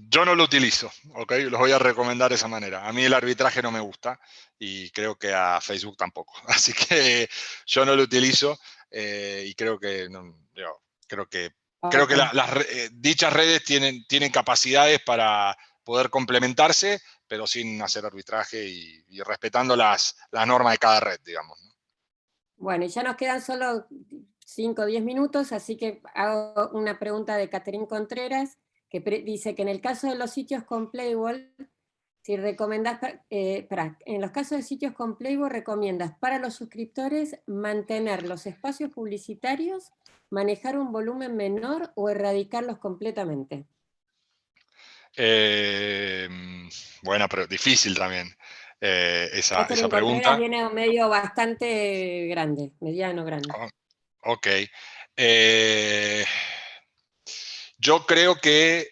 Yo no lo utilizo, ¿ok? Los voy a recomendar de esa manera. A mí el arbitraje no me gusta y creo que a Facebook tampoco. Así que yo no lo utilizo y creo que, Okay. dichas redes tienen capacidades para poder complementarse, pero sin hacer arbitraje y respetando las normas de cada red, digamos, ¿no? Bueno, y ya nos quedan solo 5 o 10 minutos, así que hago una pregunta de Catherine Contreras, que dice que en el caso de los sitios con Playboy, si recomendás, en los casos de sitios con Playboy, recomiendas para los suscriptores mantener los espacios publicitarios, manejar un volumen menor o erradicarlos completamente. Buena, pero difícil también esa Catherine Contreras pregunta. viene a un medio bastante grande, mediano grande. Ok. Yo creo que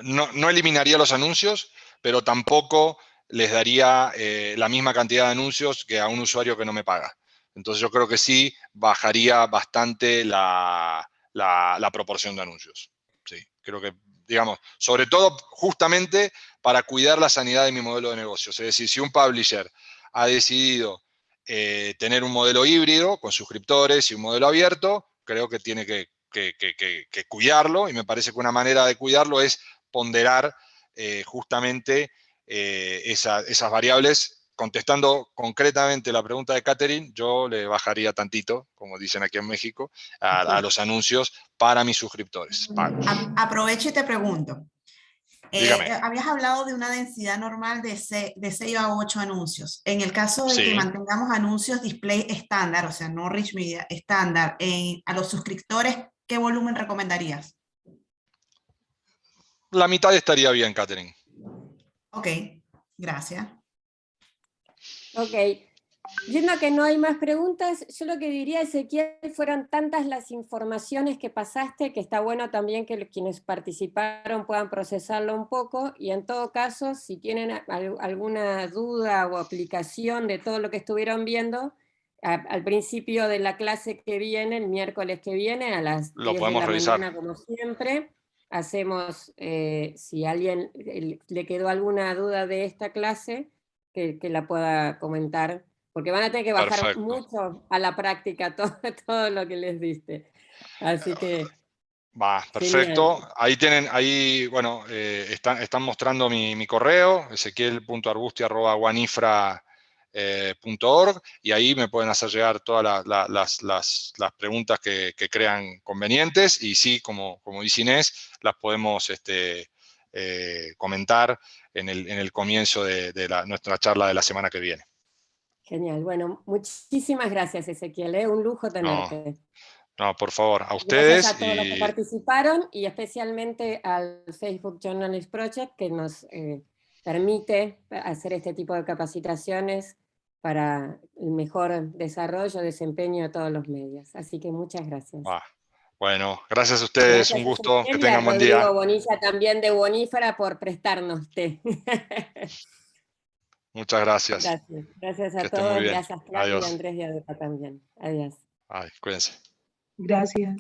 no eliminaría los anuncios, pero tampoco les daría la misma cantidad de anuncios que a un usuario que no me paga. Entonces yo creo que sí bajaría bastante la proporción de anuncios. Sí, creo que, digamos, sobre todo justamente para cuidar la sanidad de mi modelo de negocios. Es decir, si un publisher ha decidido tener un modelo híbrido con suscriptores y un modelo abierto, creo que tiene que cuidarlo, y me parece que una manera de cuidarlo es ponderar justamente esas variables. Contestando concretamente la pregunta de Catherine, yo le bajaría tantito, como dicen aquí en México, a los anuncios para mis suscriptores pagos. Aprovecho y te pregunto. Dígame. Habías hablado de una densidad normal de 6 a 8 anuncios. En el caso de que mantengamos anuncios display estándar, o sea, no rich media, estándar, a los suscriptores, ¿qué volumen recomendarías? La mitad estaría bien, Catherine. Ok, gracias. Ok, viendo que no hay más preguntas, yo lo que diría, Ezequiel, fueron tantas las informaciones que pasaste que está bueno también que quienes participaron puedan procesarlo un poco, y en todo caso, si tienen alguna duda o aplicación de todo lo que estuvieron viendo, al principio de la clase que viene, el miércoles que viene, a las 10 de la mañana, como siempre, hacemos, si a alguien le quedó alguna duda de esta clase, que la pueda comentar, porque van a tener que bajar mucho a la práctica todo lo que les diste. Así que... Va, perfecto. Genial. Ahí bueno, están mostrando mi correo, ezequiel.arbusti@guanifra.org, y ahí me pueden hacer llegar todas las preguntas que crean convenientes, y sí, como dice Inés, las podemos comentar en el comienzo de nuestra charla de la semana que viene. Genial. Bueno, muchísimas gracias, Ezequiel. Un lujo tenerte. No, por favor, a ustedes. Gracias a todos los que participaron, y especialmente al Facebook Journalist Project, que nos permite hacer este tipo de capacitaciones para el mejor desarrollo, desempeño de todos los medios. Así que muchas gracias. Bueno, gracias a ustedes, un gusto, que tengan buen día. Rodrigo Bonilla también de Buonífera por prestarnos té. Muchas gracias. Gracias a todos, gracias Claudia y Andrés y Aduca también. Adiós. Cuídense. Gracias.